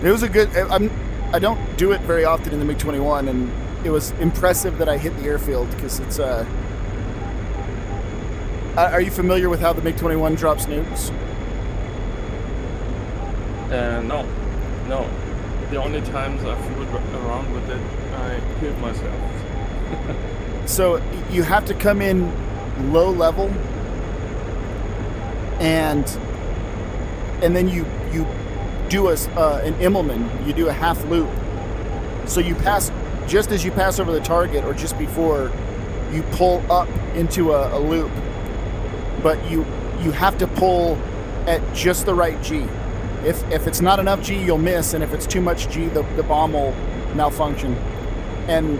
It was a good. I don't do it very often in the MiG-21, and it was impressive that I hit the airfield because it's. Are you familiar with how the MiG-21 drops nukes? No. The only times I flew around with it, I killed myself. So you have to come in low level, and then you do an Immelman. You do a half loop. So you pass just as you pass over the target, or just before, you pull up into a loop. But you have to pull at just the right G. If it's not enough G, you'll miss, and if it's too much G, the bomb will malfunction, and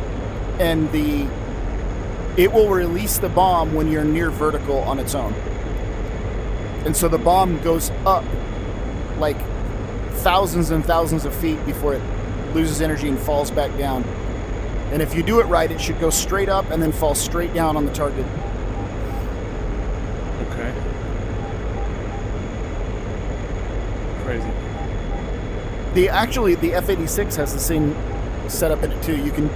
it will release the bomb when you're near vertical on its own. And so the bomb goes up like thousands and thousands of feet before it loses energy and falls back down. And if you do it right, it should go straight up and then fall straight down on the target. Okay. Crazy. The F-86 has the same setup in it too. You can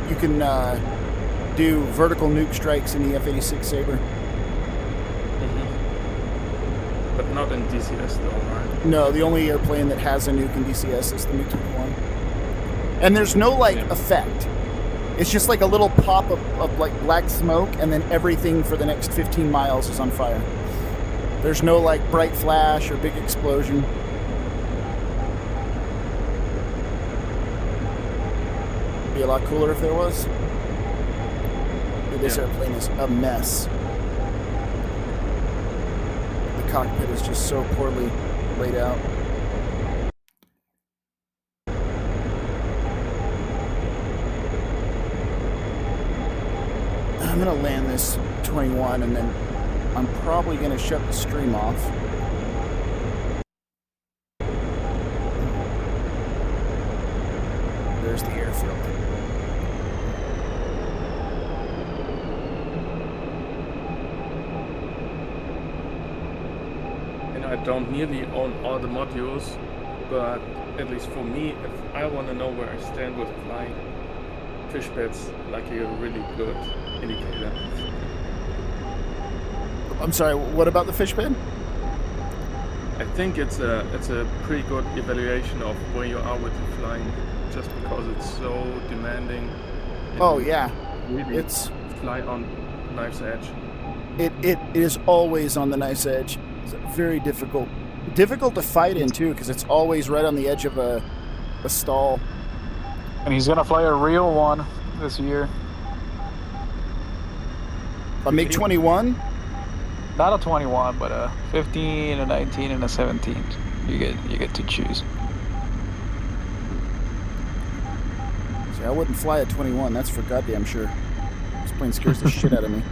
do vertical nuke strikes in the F-86 Sabre. Mm-hmm. But not in DCS though, right? No, the only airplane that has a nuke in DCS is the MiG-21. And there's no effect. It's just like a little pop of like black smoke, and then everything for the next 15 miles is on fire. There's no like bright flash or big explosion. Be a lot cooler if there was. Dude, this airplane is a mess. The cockpit is just so poorly laid out. I'm gonna land this 21, and then I'm probably gonna shut the stream off. There's the airfield. And I don't nearly own all the modules, but at least for me, if I want to know where I stand with flying, Fishbed's like a really good indicator. I'm sorry, what about the Fishbed? I think it's a pretty good evaluation of where you are with the flying, just because it's so demanding. Oh yeah, Really, it's fly on knife's edge. it is always on the knife's edge. It's very difficult to fight in too, because it's always right on the edge of a stall. And he's gonna fly a real one this year. A MiG-21. Not a 21, but a 15, a 19, and a 17. You get to choose. See, I wouldn't fly a 21. That's for goddamn sure. This plane scares the shit out of me.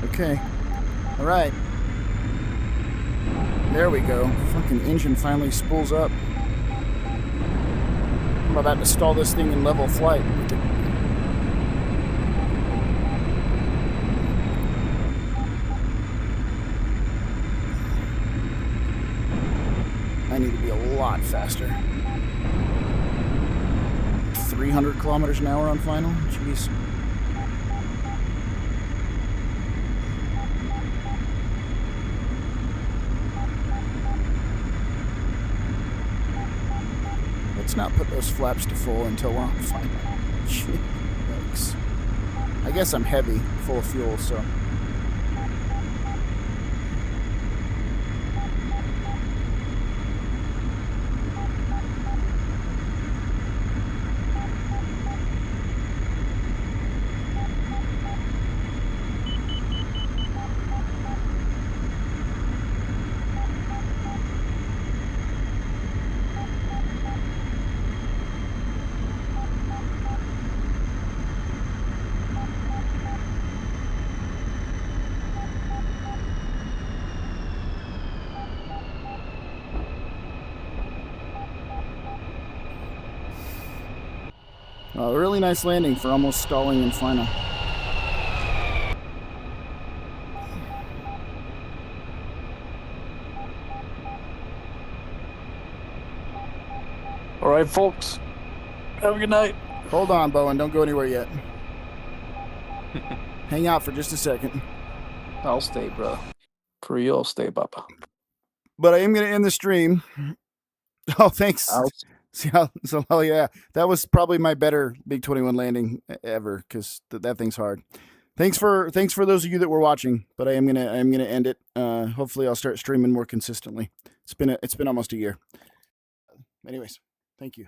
Okay. All right. There we go. Fucking engine finally spools up. I'm about to stall this thing in level flight. I need to be a lot faster. 300 kilometers an hour on final? Jeez. let's not put those flaps to full until we're on final. Yikes. I guess I'm heavy, full of fuel, so. A really nice landing for almost stalling in final. All right, folks. Have a good night. Hold on, Bowen. Don't go anywhere yet. Hang out for just a second. I'll stay, bro. For you, I'll stay, Papa. But I am going to end the stream. Oh, thanks. Oh yeah, that was probably my better Big 21 landing ever because that thing's hard. Thanks for those of you that were watching. But I'm gonna end it. Hopefully, I'll start streaming more consistently. It's been almost a year. Anyways, thank you.